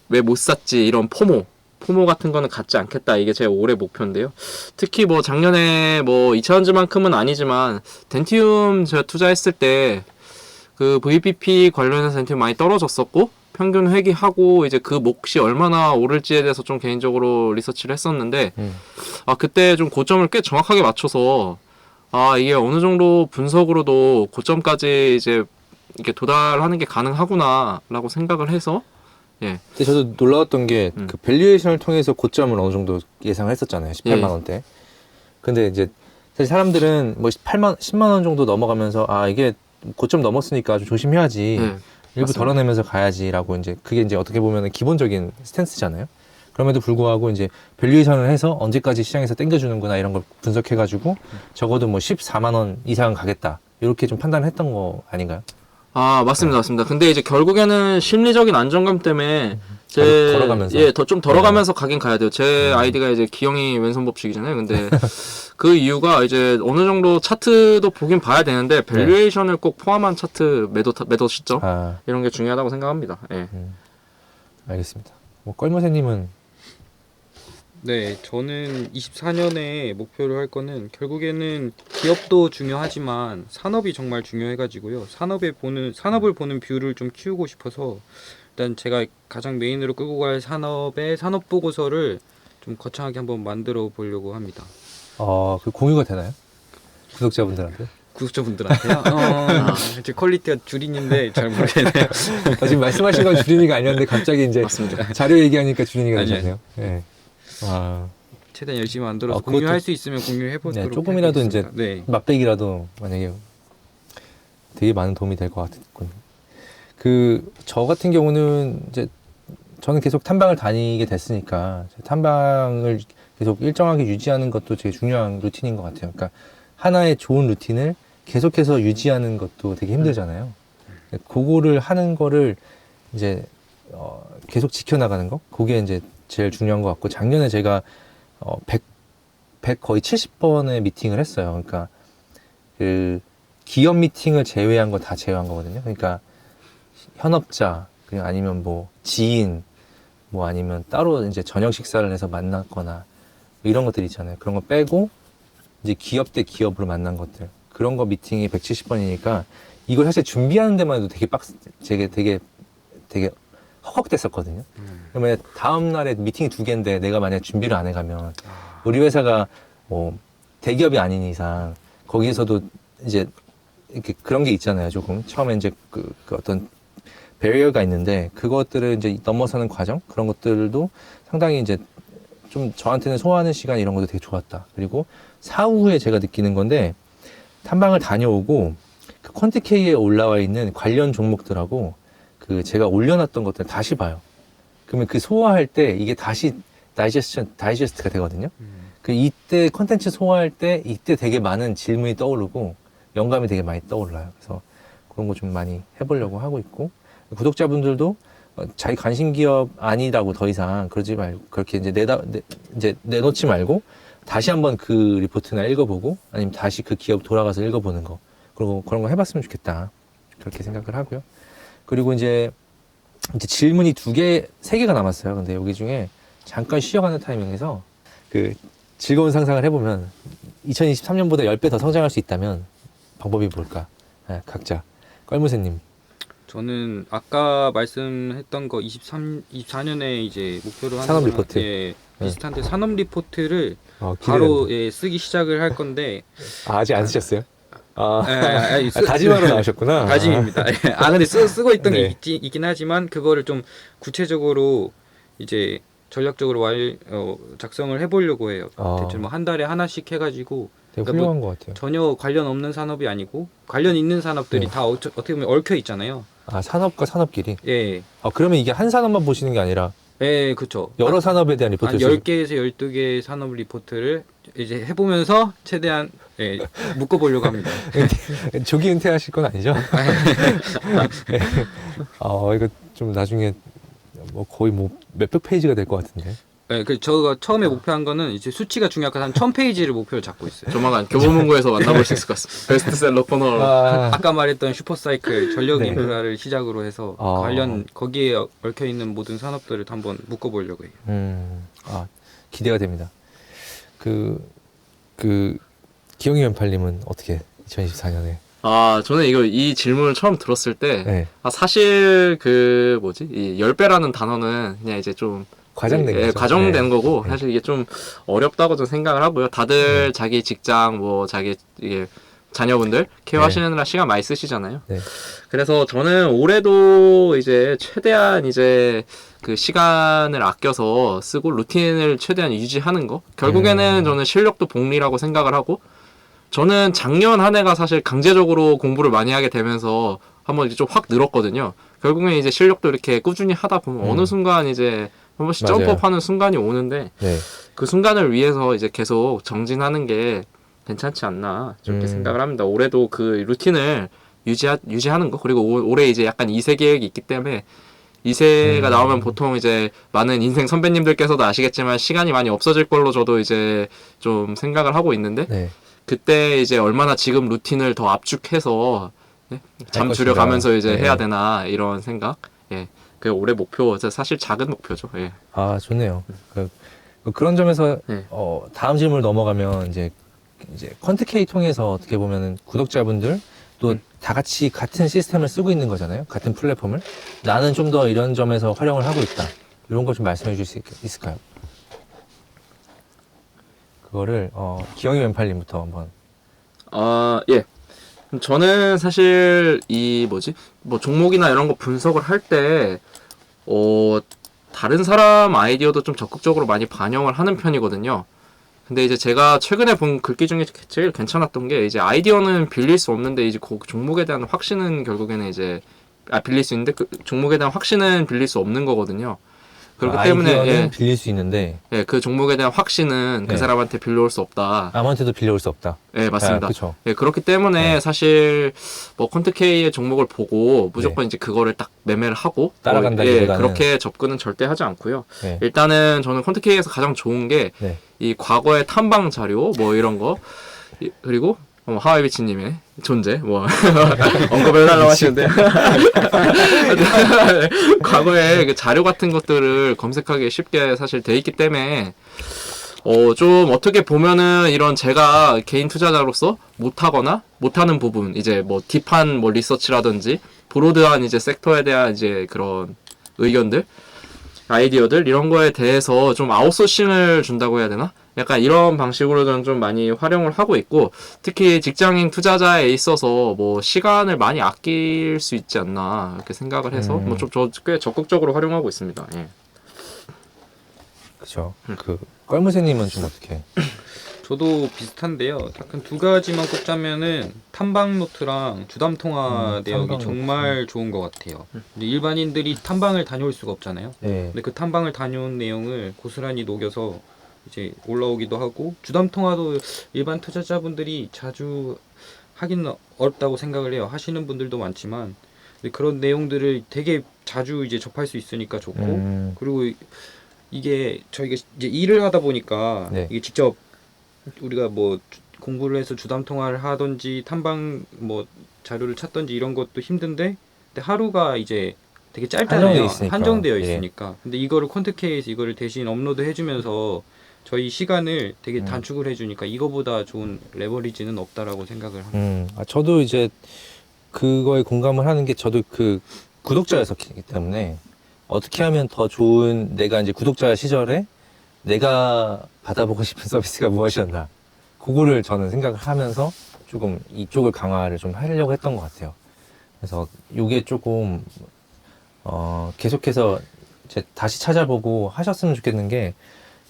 왜 못 샀지 이런 포모 같은 거는 갖지 않겠다. 이게 제 올해 목표인데요. 특히 뭐 작년에 뭐 2차전지만큼은 아니지만 덴티움 제가 투자했을 때 그 VPP 관련해서 덴티움 많이 떨어졌었고 평균 회귀하고 이제 그 몫이 얼마나 오를지에 대해서 좀 개인적으로 리서치를 했었는데 그때 좀 고점을 꽤 정확하게 맞춰서 이게 어느 정도 분석으로도 고점까지 이제 이렇게 도달하는 게 가능하구나라고 생각을 해서 근데 저도 놀라웠던 게 그 밸류에이션을 통해서 고점을 어느 정도 예상을 했었잖아요. 18만 원대. 근데 이제 사실 사람들은 뭐 10만 원 정도 넘어가면서 이게 고점 넘었으니까 좀 조심해야지. 일부 맞습니다. 덜어내면서 가야지라고 이제 그게 이제 어떻게 보면 기본적인 스탠스잖아요. 그럼에도 불구하고 이제 밸류에이션을 해서 언제까지 시장에서 땡겨주는구나 이런 걸 분석해가지고 적어도 뭐 14만 원 이상 가겠다 이렇게 좀 판단을 했던 거 아닌가요? 아, 맞습니다, 맞습니다. 근데 이제 결국에는 심리적인 안정감 때문에 걸어가면서. 예, 더 좀 덜어가면서 가긴 가야 돼요. 제 아이디가 이제 기영이 왼손 법칙이잖아요. 근데 그 이유가 이제 어느 정도 차트도 보긴 봐야 되는데 밸류에이션을 꼭 포함한 차트 매도 시점 아, 이런 게 중요하다고 생각합니다. 예. 알겠습니다. 뭐 껄모세님은 네, 저는 24년에 목표로 할 거는 결국에는 기업도 중요하지만 산업이 정말 중요해가지고요. 산업을 보는 뷰를 좀 키우고 싶어서 일단 제가 가장 메인으로 끌고 갈 산업의 산업 보고서를 좀 거창하게 한번 만들어 보려고 합니다. 그 공유가 되나요? 구독자분들한테? 구독자분들한테요? 제 퀄리티가 줄인인데 잘 모르겠네요. 지금 말씀하신 건 주린이가 아니었는데 갑자기 이제 맞습니다. 자료 얘기하니까 주린이가 아니요. 되셨네요. 네. 와, 최대한 열심히 만들어서 그것도- 공유할 수 있으면 공유해 보도록 네, 조금이라도 하겠습니다. 이제 네. 맛배기라도 만약에 되게 많은 도움이 될 것 같군. 저 같은 경우는 이제 저는 계속 탐방을 다니게 됐으니까 탐방을 계속 일정하게 유지하는 것도 되게 중요한 루틴인 것 같아요. 그러니까 하나의 좋은 루틴을 계속해서 유지하는 것도 되게 힘들잖아요. 그거를 하는 거를 이제 계속 지켜나가는 거, 그게 이제 제일 중요한 것 같고, 작년에 제가 100 거의 70번의 미팅을 했어요. 그러니까 그 기업 미팅을 제외한 거 다 제외한 거거든요. 그러니까 현업자, 그리고 아니면 뭐 지인, 뭐 아니면 따로 이제 저녁 식사를 해서 만났거나 이런 것들 있잖아요. 그런 거 빼고 이제 기업 대 기업으로 만난 것들, 그런 거 미팅이 170번이니까 이걸 사실 준비하는 데만 해도 되게 헉헉댔었거든요. 그러면 다음 날에 미팅이 2개인데 내가 만약 준비를 안 해가면 우리 회사가 뭐 대기업이 아닌 이상 거기에서도 이제 이렇게 그런 게 있잖아요. 조금 처음에 이제 그 어떤 배리어가 있는데 그것들을 이제 넘어서는 과정, 그런 것들도 상당히 이제 좀 저한테는 소화하는 시간 이런 것도 되게 좋았다. 그리고 사후에 제가 느끼는 건데, 탐방을 다녀오고 그 퀀티케이에 올라와 있는 관련 종목들하고 그 제가 올려놨던 것들 다시 봐요. 그러면 그 소화할 때 이게 다시 다이제스트가 되거든요. 그 이때 컨텐츠 소화할 때 이때 되게 많은 질문이 떠오르고 영감이 되게 많이 떠올라요. 그래서 그런 거 좀 많이 해보려고 하고 있고, 구독자분들도 자기 관심 기업 아니라고 더 이상 그러지 말고, 그렇게 이제 내놓지 말고 다시 한번 그 리포트나 읽어보고, 아니면 다시 그 기업 돌아가서 읽어보는 거, 그리고 그런 거 해봤으면 좋겠다, 그렇게 생각을 하고요. 그리고 이제 질문이 3개가 남았어요. 근데 여기 중에 잠깐 쉬어가는 타이밍에서 그 즐거운 상상을 해보면 2023년보다 10배 더 성장할 수 있다면 방법이 뭘까? 네, 각자. 껄무새님. 저는 아까 말씀했던 거 24년에 이제 목표로 하는 산업 거랑, 리포트. 예, 비슷한데 산업 리포트를 기대된다. 바로 쓰기 시작을 할 건데 아직 안 쓰셨어요? 다짐하러 나오셨구나. 다짐입니다. 예. 근데 쓰고 있던 네. 게 있긴 하지만 그거를 좀 구체적으로 이제 전략적으로 작성을 해보려고 해요. 대충 뭐 한 달에 하나씩 해가지고 되게 그러니까 훌륭한 것 같아요. 전혀 관련 없는 산업이 아니고 관련 있는 산업들이 네. 다 어떻게 보면 얽혀 있잖아요. 산업과 산업끼리. 예, 그러면 이게 한 산업만 보시는 게 아니라 예, 그렇죠. 여러 산업에 대한 한 리포트를 10개에서 12개의 산업 리포트를 이제 해보면서 최대한 묶어보려고 합니다. 조기 은퇴하실 건 아니죠? 네. 이거 좀 나중에 뭐 거의 뭐 몇백 페이지가 될 것 같은데. 네, 저가 처음에 목표한 거는 이제 수치가 중요하고 한 1000페이지를 목표로 잡고 있어요. 조만간 교보문고에서 만나볼 수 있을 것 같습니다. 베스트셀러 코너. 아까 말했던 슈퍼사이클 전력 네. 인프라를 시작으로 해서 관련 거기에 얽혀 있는 모든 산업들을 한번 묶어보려고 해요. 기대가 됩니다. 기영이 왼팔님은 어떻게 2024년에? 저는 이 질문을 처음 들었을 때, 네. 사실 이 10배라는 단어는 그냥 이제 좀 과장된 거죠. 과정된 네. 거고, 네. 사실 이게 좀 어렵다고 좀 생각을 하고요. 다들 자기 직장, 자기 자녀분들 케어하시느라 시간 많이 쓰시잖아요. 네. 그래서 저는 올해도 이제 최대한 이제 그 시간을 아껴서 쓰고 루틴을 최대한 유지하는 거. 결국에는 저는 실력도 복리라고 생각을 하고, 저는 작년 한 해가 사실 강제적으로 공부를 많이 하게 되면서 한번 이제 좀 확 늘었거든요. 결국엔 이제 실력도 이렇게 꾸준히 하다 보면 어느 순간 이제 한 번씩 맞아요. 점프업하는 순간이 오는데, 네. 그 순간을 위해서 이제 계속 정진하는 게 괜찮지 않나, 저렇게 생각을 합니다. 올해도 그 루틴을 유지하는 거. 그리고 올해 이제 약간 2세 계획이 있기 때문에 2세가 나오면 보통 이제 많은 인생 선배님들께서도 아시겠지만 시간이 많이 없어질 걸로 저도 이제 좀 생각을 하고 있는데 네. 그때 이제 얼마나 지금 루틴을 더 압축해서 잠 것인가. 줄여가면서 이제 네. 해야 되나 이런 생각. 예. 그 올해 목표 사실 작은 목표죠. 예. 아, 좋네요. 그런 점에서 네. 다음 질문을 넘어가면 이제 퀀트K 통해서 어떻게 보면은 구독자분들 또 다 같이 같은 시스템을 쓰고 있는 거잖아요. 같은 플랫폼을. 나는 좀 더 이런 점에서 활용을 하고 있다. 이런 거 좀 말씀해 주실 수 있을까요? 그거를 기영이 왼팔님부터 한번. 예. 저는 사실 뭐 종목이나 이런 거 분석을 할 때 다른 사람 아이디어도 좀 적극적으로 많이 반영을 하는 편이거든요. 근데 이제 제가 최근에 본 글귀 중에 제일 괜찮았던 게 이제 아이디어는 빌릴 수 없는데 이제 그 종목에 대한 확신은 결국에는 이제 빌릴 수 있는데 그 종목에 대한 확신은 빌릴 수 없는 거거든요. 그렇기 때문에 아이디어는 빌릴 수 있는데 그 종목에 대한 확신은 그 네. 사람한테 빌려올 수 없다. 아무한테도 빌려올 수 없다. 예, 맞습니다. 그렇죠. 예, 그렇기 때문에 네. 사실 뭐 퀀트K의 종목을 보고 무조건 네. 이제 그거를 딱 매매를 하고 따라간다기보다는 그렇게 접근은 절대 하지 않고요. 네. 일단은 저는 퀀트K에서 가장 좋은 게 이 네. 과거의 탐방 자료 뭐 이런 거 그리고 하와이비치님의 존재 뭐 언급을 해달라고 하시는데 과거에 그 자료 같은 것들을 검색하기 쉽게 사실 돼 있기 때문에 좀 어떻게 보면은 이런 제가 개인 투자자로서 못하는 부분 이제 뭐 딥한 뭐 리서치라든지 브로드한 이제 섹터에 대한 이제 그런 의견들 아이디어들 이런 거에 대해서 좀 아웃소싱을 준다고 해야 되나? 약간 이런 방식으로 저는 좀 많이 활용을 하고 있고 특히 직장인 투자자에 있어서 뭐 시간을 많이 아낄 수 있지 않나 이렇게 생각을 해서 뭐 좀 꽤 적극적으로 활용하고 있습니다. 예. 그렇죠. 껄무새님은 좀 어떻게? 저도 비슷한데요. 약간 두 가지만 꼽자면은 탐방 노트랑 주담 통화 내역이 탐방 정말 좋은 것 같아요. 근데 일반인들이 탐방을 다녀올 수가 없잖아요. 네. 근데 그 탐방을 다녀온 내용을 고스란히 녹여서 이제 올라오기도 하고 주담 통화도 일반 투자자분들이 자주 하기는 어렵다고 생각을 해요. 하시는 분들도 많지만 근데 그런 내용들을 되게 자주 이제 접할 수 있으니까 좋고 그리고 이게 저희가 이제 일을 하다 보니까 네. 이게 직접 우리가 뭐 공부를 해서 주담 통화를 하든지 탐방 뭐 자료를 찾든지 이런 것도 힘든데 근데 하루가 이제 되게 짧잖아요. 한정되어 있으니까. 근데 이거를 퀀트K에서 이거를 대신 업로드 해주면서 저희 시간을 되게 단축을 해주니까 이거보다 좋은 레버리지는 없다라고 생각을 합니다. 저도 이제 그거에 공감을 하는 게 저도 그 구독자였었기 때문에 어떻게 하면 더 좋은 내가 이제 구독자 시절에 내가 받아보고 싶은 서비스가 무엇이었나 그거를 저는 생각을 하면서 조금 이쪽을 강화를 좀 하려고 했던 것 같아요. 그래서 요게 조금 계속해서 이제 다시 찾아보고 하셨으면 좋겠는 게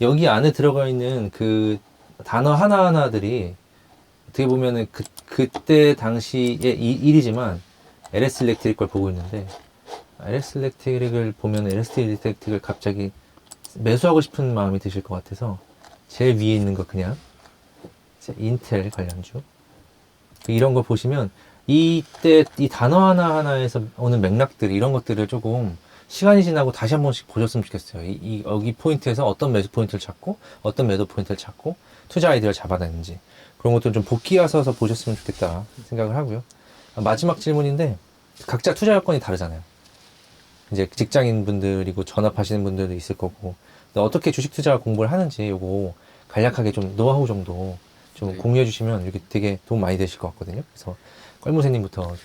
여기 안에 들어가 있는 그 단어 하나하나들이 어떻게 보면은 그때 당시의 일이지만 LS 일렉트릭 걸 보고 있는데 LS 일렉트릭을 보면 LS 일렉트릭을 갑자기 매수하고 싶은 마음이 드실 것 같아서 제일 위에 있는 거 그냥 인텔 관련주 이런 거 보시면 이때 이 단어 하나하나에서 오는 맥락들 이런 것들을 조금 시간이 지나고 다시 한 번씩 보셨으면 좋겠어요. 여기 포인트에서 어떤 매수 포인트를 찾고 어떤 매도 포인트를 찾고 투자 아이디어를 잡아내는지 그런 것들 좀 복기하셔서 보셨으면 좋겠다 생각을 하고요. 마지막 질문인데 각자 투자 여건이 다르잖아요. 이제 직장인 분들이고 전업하시는 분들도 있을 거고 어떻게 주식 투자 공부를 하는지 요거 간략하게 좀 노하우 정도 좀 공유해 주시면 이렇게 되게 도움 많이 되실 것 같거든요. 그래서 껄무새님부터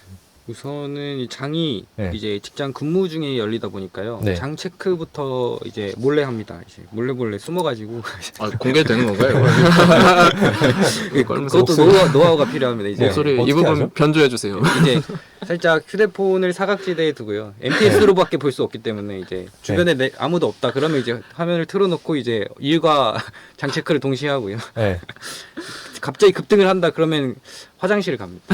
우선은 이 장이 네. 이제 직장 근무 중에 열리다 보니까요. 네. 장 체크부터 이제 몰래 합니다. 이제 몰래 숨어가지고 공개되는 건가요? 그것도 노하우가 필요합니다. 이제 목소리 이 부분 변조해 주세요. 이제 살짝 휴대폰을 사각지대에 두고요. MPS로밖에 볼 수 없기 때문에 이제 주변에 아무도 없다. 그러면 이제 화면을 틀어놓고 이제 일과 장 체크를 동시에 하고요. 네. 갑자기 급등을 한다. 그러면 화장실을 갑니다.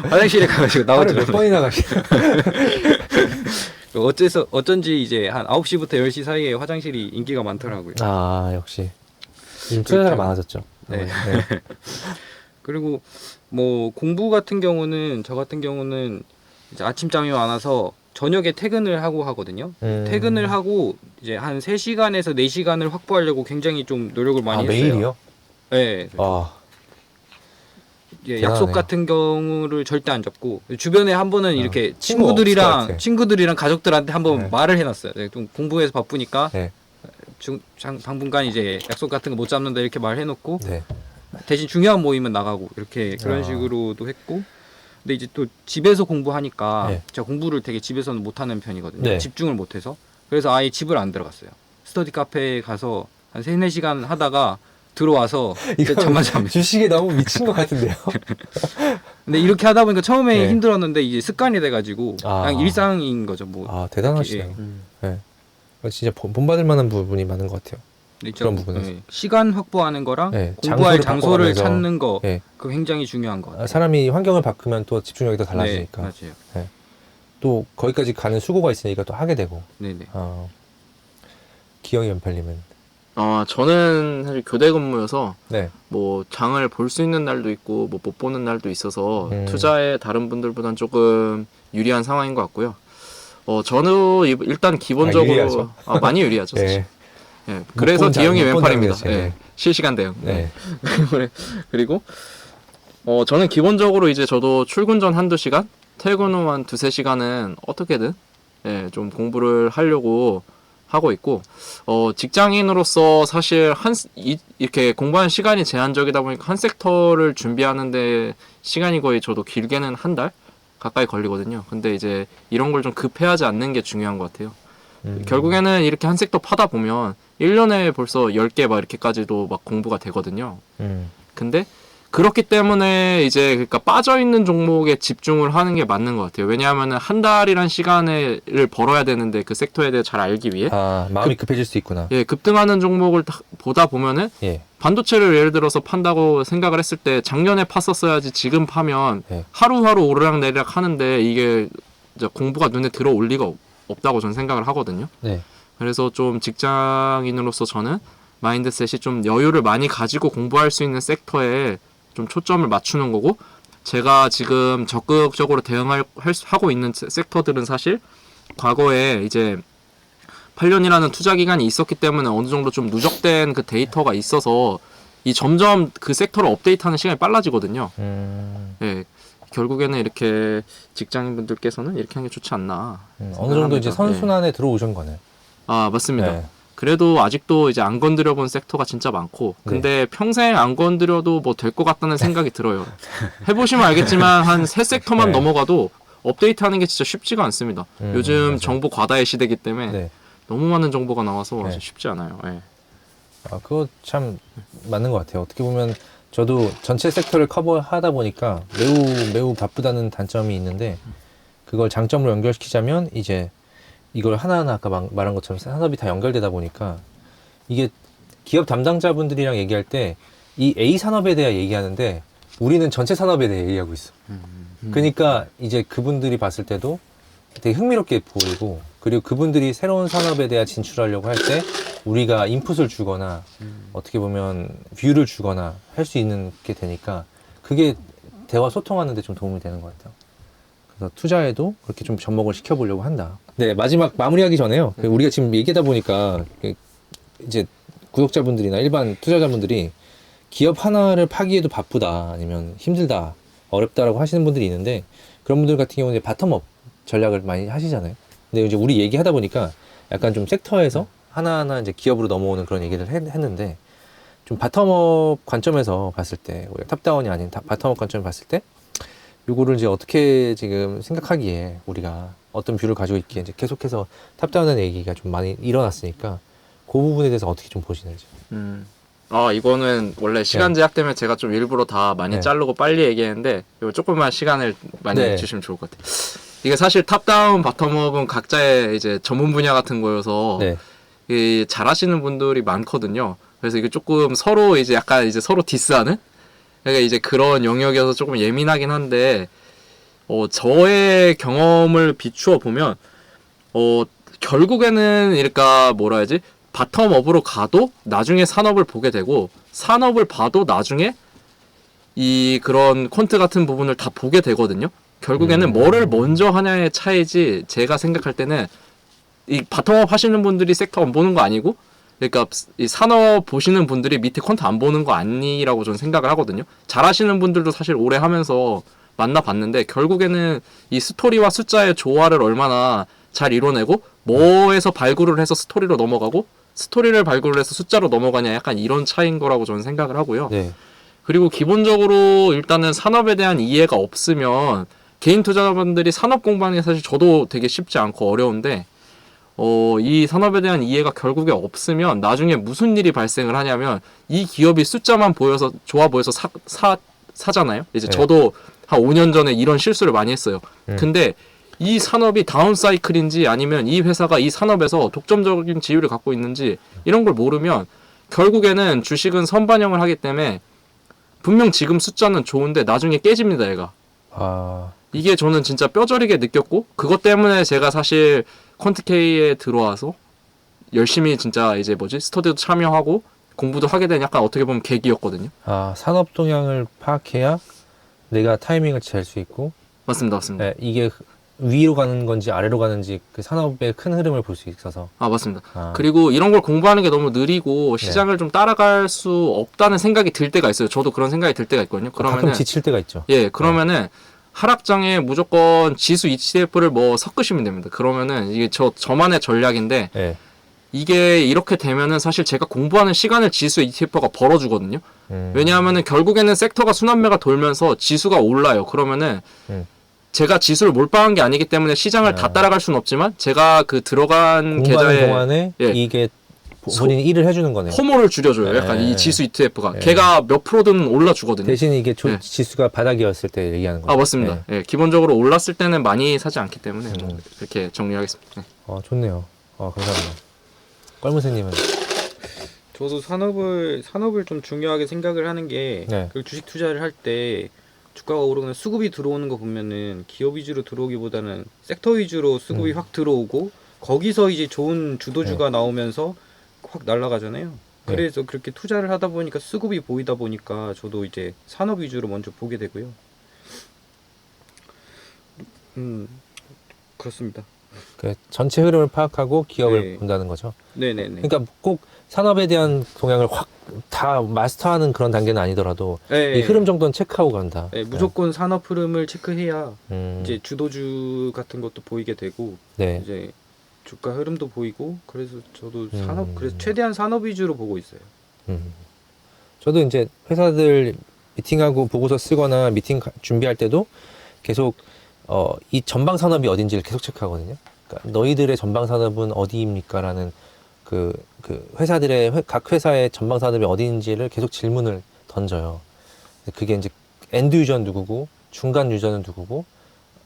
화장실에 가가지고 하루에 몇 나오죠. 번이나 가시나요? 어쩐지 이제 한 9시부터 10시 사이에 화장실이 인기가 많더라고요. 아 역시 요즘 투자자가 많아졌죠. 네. 그리고 뭐 공부 같은 경우는 저 같은 경우는 이제 아침잠이 많아서 저녁에 퇴근을 하고 하거든요. 퇴근을 하고 이제 한 3시간에서 4시간을 확보하려고 굉장히 좀 노력을 많이 했어요. 매일이요? 네. 아, 예, 대단하네요. 약속 같은 경우를 절대 안 잡고 주변에 한 번은 이렇게 친구 없을 것 같아. 친구들이랑 가족들한테 한번 네. 말을 해놨어요. 네, 좀 공부해서 바쁘니까 네. 당분간 이제 약속 같은 거 못 잡는다 이렇게 말해놓고 네. 대신 중요한 모임은 나가고 이렇게 그런 아. 식으로도 했고. 근데 이제 또 집에서 공부하니까 네. 제가 공부를 되게 집에서는 못하는 편이거든요. 네. 집중을 못해서. 그래서 아예 집을 안 들어갔어요. 스터디 카페에 가서 한 3-4시간 하다가 들어와서 이거 잠만 자면. 주식에 너무 미친 것 같은데요. 근데 이렇게 하다 보니까 처음에 네. 힘들었는데 이제 습관이 돼가지고 아. 그냥 일상인 거죠. 뭐 아, 대단하시네요. 예. 네. 진짜 본받을 만한 부분이 많은 것 같아요. 근데 그런 좀, 부분에서. 시간 확보하는 거랑 네, 공부할 장소를 장소를 바꿔가면서. 찾는 거 네. 그거 굉장히 중요한 것 같아요. 사람이 환경을 바꾸면 또 집중력이 더 달라지니까. 네, 맞아요. 또 거기까지 가는 수고가 있으니까 또 하게 되고. 네네. 기영이 연팔님은. 저는 사실 교대 근무여서 네. 뭐 장을 볼 수 있는 날도 있고 뭐 못 보는 날도 있어서 음. 투자에 다른 분들보다는 조금 유리한 상황인 것 같고요. 저는 일단 기본적으로 유리하죠. 많이 유리하죠. 사실. 네. 예, 그래서 본 D형이 못 본 왼팔입니다. 장면이었어요. 예, 실시간 대응. 네. 그리고 저는 기본적으로 이제 저도 출근 전 1-2시간, 퇴근 후 한 2-3시간은 어떻게든 좀 공부를 하려고 하고 있고 직장인으로서 사실 이렇게 공부하는 시간이 제한적이다 보니까 한 섹터를 준비하는데 시간이 거의 저도 길게는 1달 가까이 걸리거든요. 근데 이제 이런 걸 좀 급해하지 않는 게 중요한 것 같아요. 결국에는 이렇게 한 섹터 파다 보면 1년에 벌써 10개 막 이렇게까지도 막 공부가 되거든요. 근데 그렇기 때문에 이제 그러니까 빠져있는 종목에 집중을 하는 게 맞는 것 같아요. 왜냐하면은 한 달이란 시간을 벌어야 되는데 그 섹터에 대해 잘 알기 위해 마음이 급해질 수 있구나. 예, 급등하는 종목을 보다 보면은 예. 반도체를 예를 들어서 판다고 생각을 했을 때 작년에 팠었어야지 지금 파면 예. 하루하루 오르락 내리락 하는데 이게 이제 공부가 눈에 들어올 리가 없다고 저는 생각을 하거든요. 네. 그래서 좀 직장인으로서 저는 마인드셋이 좀 여유를 많이 가지고 공부할 수 있는 섹터에 좀 초점을 맞추는 거고, 제가 지금 적극적으로 하고 있는 섹터들은 사실 과거에 이제 8년이라는 투자 기간이 있었기 때문에 어느 정도 좀 누적된 그 데이터가 있어서 이 점점 그 섹터를 업데이트하는 시간이 빨라지거든요. 예, 결국에는 이렇게 직장인분들께서는 이렇게 하는 게 좋지 않나. 어느 정도 이제 생각합니다. 선순환에 들어오신 거네. 맞습니다. 네. 그래도 아직도 이제 안 건드려 본 섹터가 진짜 많고, 근데 평생 안 건드려도 뭐 될 것 같다는 생각이 들어요. 해보시면 알겠지만 한 3섹터만 네. 넘어가도 업데이트 하는 게 진짜 쉽지가 않습니다. 요즘 맞아요. 정보 과다의 시대이기 때문에 네. 너무 많은 정보가 나와서 네. 쉽지 않아요. 예. 그거 참 맞는 것 같아요. 어떻게 보면 저도 전체 섹터를 커버하다 보니까 매우 바쁘다는 단점이 있는데, 그걸 장점으로 연결시키자면 이제 이걸 하나하나 아까 말한 것처럼 산업이 다 연결되다 보니까 이게 기업 담당자분들이랑 얘기할 때 이 A 산업에 대해 얘기하는데 우리는 전체 산업에 대해 얘기하고 있어. 그러니까 이제 그분들이 봤을 때도 되게 흥미롭게 보이고, 그리고 그분들이 새로운 산업에 대해 진출하려고 할 때 우리가 인풋을 주거나 어떻게 보면 뷰를 주거나 할 수 있는 게 되니까 그게 대화 소통하는 데 좀 도움이 되는 것 같아요. 그래서 투자에도 그렇게 좀 접목을 시켜보려고 한다. 네, 마지막 마무리하기 전에요. 우리가 지금 얘기하다 보니까 이제 구독자분들이나 일반 투자자분들이 기업 하나를 파기에도 바쁘다, 아니면 힘들다, 어렵다라고 하시는 분들이 있는데, 그런 분들 같은 경우는 이제 바텀업 전략을 많이 하시잖아요. 근데 이제 우리 얘기하다 보니까 약간 좀 섹터에서 하나하나 이제 기업으로 넘어오는 그런 얘기를 했는데, 좀 바텀업 관점에서 봤을 때, 우리가 탑다운이 아닌 바텀업 관점을 봤을 때, 요거를 이제 어떻게 지금 생각하기에 우리가 어떤 뷰를 가지고 있기에 이제 계속해서 탑다운하는 얘기가 좀 많이 일어났으니까 그 부분에 대해서 어떻게 좀 보시는지. 이거는 원래 시간 제약 때문에 제가 좀 일부러 다 많이 네. 자르고 빨리 얘기했는데, 이거 조금만 시간을 많이 네. 주시면 좋을 것 같아요. 이게 사실 탑다운, 바텀업은 각자의 이제 전문 분야 같은 거여서 네. 잘하시는 분들이 많거든요. 그래서 이게 조금 서로 이제 약간 이제 서로 디스하는? 그러니까 이제 그런 영역이어서 조금 예민하긴 한데, 저의 경험을 비추어 보면, 결국에는, 그러니까 뭐라 해야지? 바텀업으로 가도 나중에 산업을 보게 되고, 산업을 봐도 나중에 이 그런 퀀트 같은 부분을 다 보게 되거든요. 결국에는 뭐를 먼저 하냐의 차이지 제가 생각할 때는 이 바텀업 하시는 분들이 섹터 안 보는 거 아니고 그러니까 이 산업 보시는 분들이 밑에 퀀트 안 보는 거 아니라고 저는 생각을 하거든요. 잘하시는 분들도 사실 오래 하면서 만나봤는데 결국에는 이 스토리와 숫자의 조화를 얼마나 잘 이뤄내고 뭐에서 발굴을 해서 스토리로 넘어가고 스토리를 발굴을 해서 숫자로 넘어가냐 약간 이런 차이인 거라고 저는 생각을 하고요. 네. 그리고 기본적으로 일단은 산업에 대한 이해가 없으면 개인 투자자분들이 산업 공부하는 게 사실 저도 되게 쉽지 않고 어려운데 이 산업에 대한 이해가 결국에 없으면 나중에 무슨 일이 발생을 하냐면 이 기업이 숫자만 보여서 좋아 보여서 사잖아요. 이제 네. 저도 한 5년 전에 이런 실수를 많이 했어요. 근데 이 산업이 다운 사이클인지 아니면 이 회사가 이 산업에서 독점적인 지위를 갖고 있는지 이런 걸 모르면 결국에는 주식은 선반영을 하기 때문에 분명 지금 숫자는 좋은데 나중에 깨집니다, 얘가. 아, 이게 저는 진짜 뼈저리게 느꼈고 그것 때문에 제가 사실 퀀트K에 들어와서 열심히 진짜 이제 스터디도 참여하고 공부도 하게 된 약간 어떻게 보면 계기였거든요. 산업 동향을 파악해야 내가 타이밍을 잴 수 있고, 맞습니다. 맞습니다. 네, 이게 위로 가는 건지 아래로 가는지 그 산업의 큰 흐름을 볼 수 있어서. 맞습니다. 아. 그리고 이런 걸 공부하는 게 너무 느리고 시장을 좀 따라갈 수 없다는 생각이 들 때가 있어요. 저도 그런 생각이 들 때가 있거든요. 가끔 그러면은 지칠 때가 있죠. 예, 그러면은 하락장에 무조건 지수 ETF를 섞으시면 됩니다. 그러면은 이게 저만의 전략인데 네. 이게 이렇게 되면은 사실 제가 공부하는 시간을 지수 ETF가 벌어주거든요. 왜냐하면은 결국에는 섹터가 순환매가 돌면서 지수가 올라요. 그러면은 제가 지수를 몰빵한 게 아니기 때문에 시장을 다 따라갈 수는 없지만 제가 그 들어간 공부하는 계좌에 동안에 이게 본인이 일을 해주는 거네요. 허물을 줄여줘요. 약간 이 지수 ETF가 걔가 몇 프로든 올라주거든요. 대신 이게 지수가 바닥이었을 때 얘기하는 거죠. 맞습니다. 예, 기본적으로 올랐을 때는 많이 사지 않기 때문에 뭐 이렇게 정리하겠습니다. 네. 좋네요. 감사합니다. 껄무새님은? 저도 산업을 좀 중요하게 생각을 하는 게 네. 그 주식 투자를 할 때 주가가 오르거나 수급이 들어오는 거 보면은 기업 위주로 들어오기보다는 섹터 위주로 수급이 확 들어오고 거기서 이제 좋은 주도주가 나오면서 확 날아가잖아요. 그래서 그렇게 투자를 하다 보니까 수급이 보이다 보니까 저도 이제 산업 위주로 먼저 보게 되고요. 그렇습니다. 그 전체 흐름을 파악하고 기업을 네. 본다는 거죠. 네네네. 그러니까 꼭 산업에 대한 동향을 확 다 마스터하는 그런 단계는 아니더라도 네. 이 흐름 정도는 체크하고 간다. 네, 무조건 산업 흐름을 체크해야 음, 이제 주도주 같은 것도 보이게 되고 네. 이제 주가 흐름도 보이고 그래서 저도 그래서 최대한 산업 위주로 보고 있어요. 저도 이제 회사들 미팅하고 보고서 쓰거나 미팅 준비할 때도 계속 이 전방 산업이 어딘지를 계속 체크하거든요. 그러니까 너희들의 전방 산업은 어디입니까라는 그 회사들의 각 회사의 전방 산업이 어디인지를 계속 질문을 던져요. 그게 이제 엔드 유저는 누구고 중간 유저는 누구고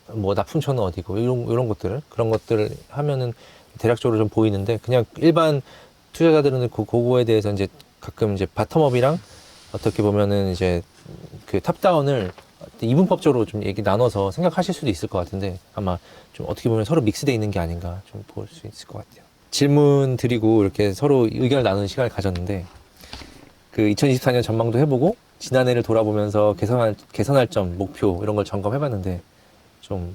뭐 납품처는 어디고 이런 것들을 그런 것들을 하면은 대략적으로 좀 보이는데 그냥 일반 투자자들은 그거에 대해서 이제 가끔 이제 바텀업이랑 어떻게 보면은 이제 그 탑다운을 이분법적으로 좀 얘기 나눠서 생각하실 수도 있을 것 같은데 아마 좀 어떻게 보면 서로 믹스되어 있는 게 아닌가 좀 볼 수 있을 것 같아요. 질문 드리고 이렇게 서로 의견을 나누는 시간을 가졌는데 그 2024년 전망도 해보고 지난해를 돌아보면서 개선할 점, 목표 이런 걸 점검해봤는데 좀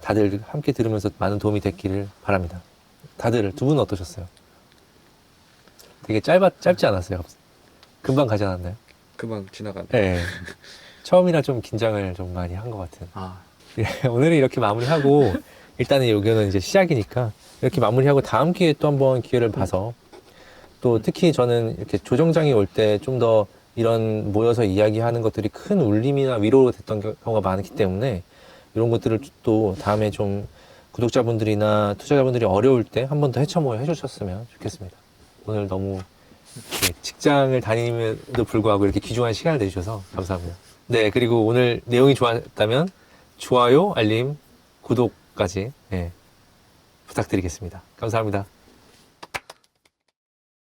다들 함께 들으면서 많은 도움이 됐기를 바랍니다. 다들 두 분은 어떠셨어요? 되게 짧지 않았어요? 금방 가지 않았나요? 금방 지나가네. 네. 처음이라 좀 긴장을 좀 많이 한 것 같은. 아, 오늘은 이렇게 마무리하고 일단은 여기는 이제 시작이니까 이렇게 마무리하고 다음 기회에 또 한번 기회를 봐서 또 특히 저는 이렇게 조정장이 올 때 좀 더 이런 모여서 이야기하는 것들이 큰 울림이나 위로로 됐던 경우가 많기 때문에 이런 것들을 또 다음에 좀 구독자분들이나 투자자분들이 어려울 때 한 번 더 헤쳐모여 해주셨으면 좋겠습니다. 오늘 너무 직장을 다님에도 불구하고 이렇게 귀중한 시간을 내주셔서 감사합니다. 네, 그리고 오늘 내용이 좋았다면 좋아요, 알림, 구독까지 부탁드리겠습니다. 감사합니다.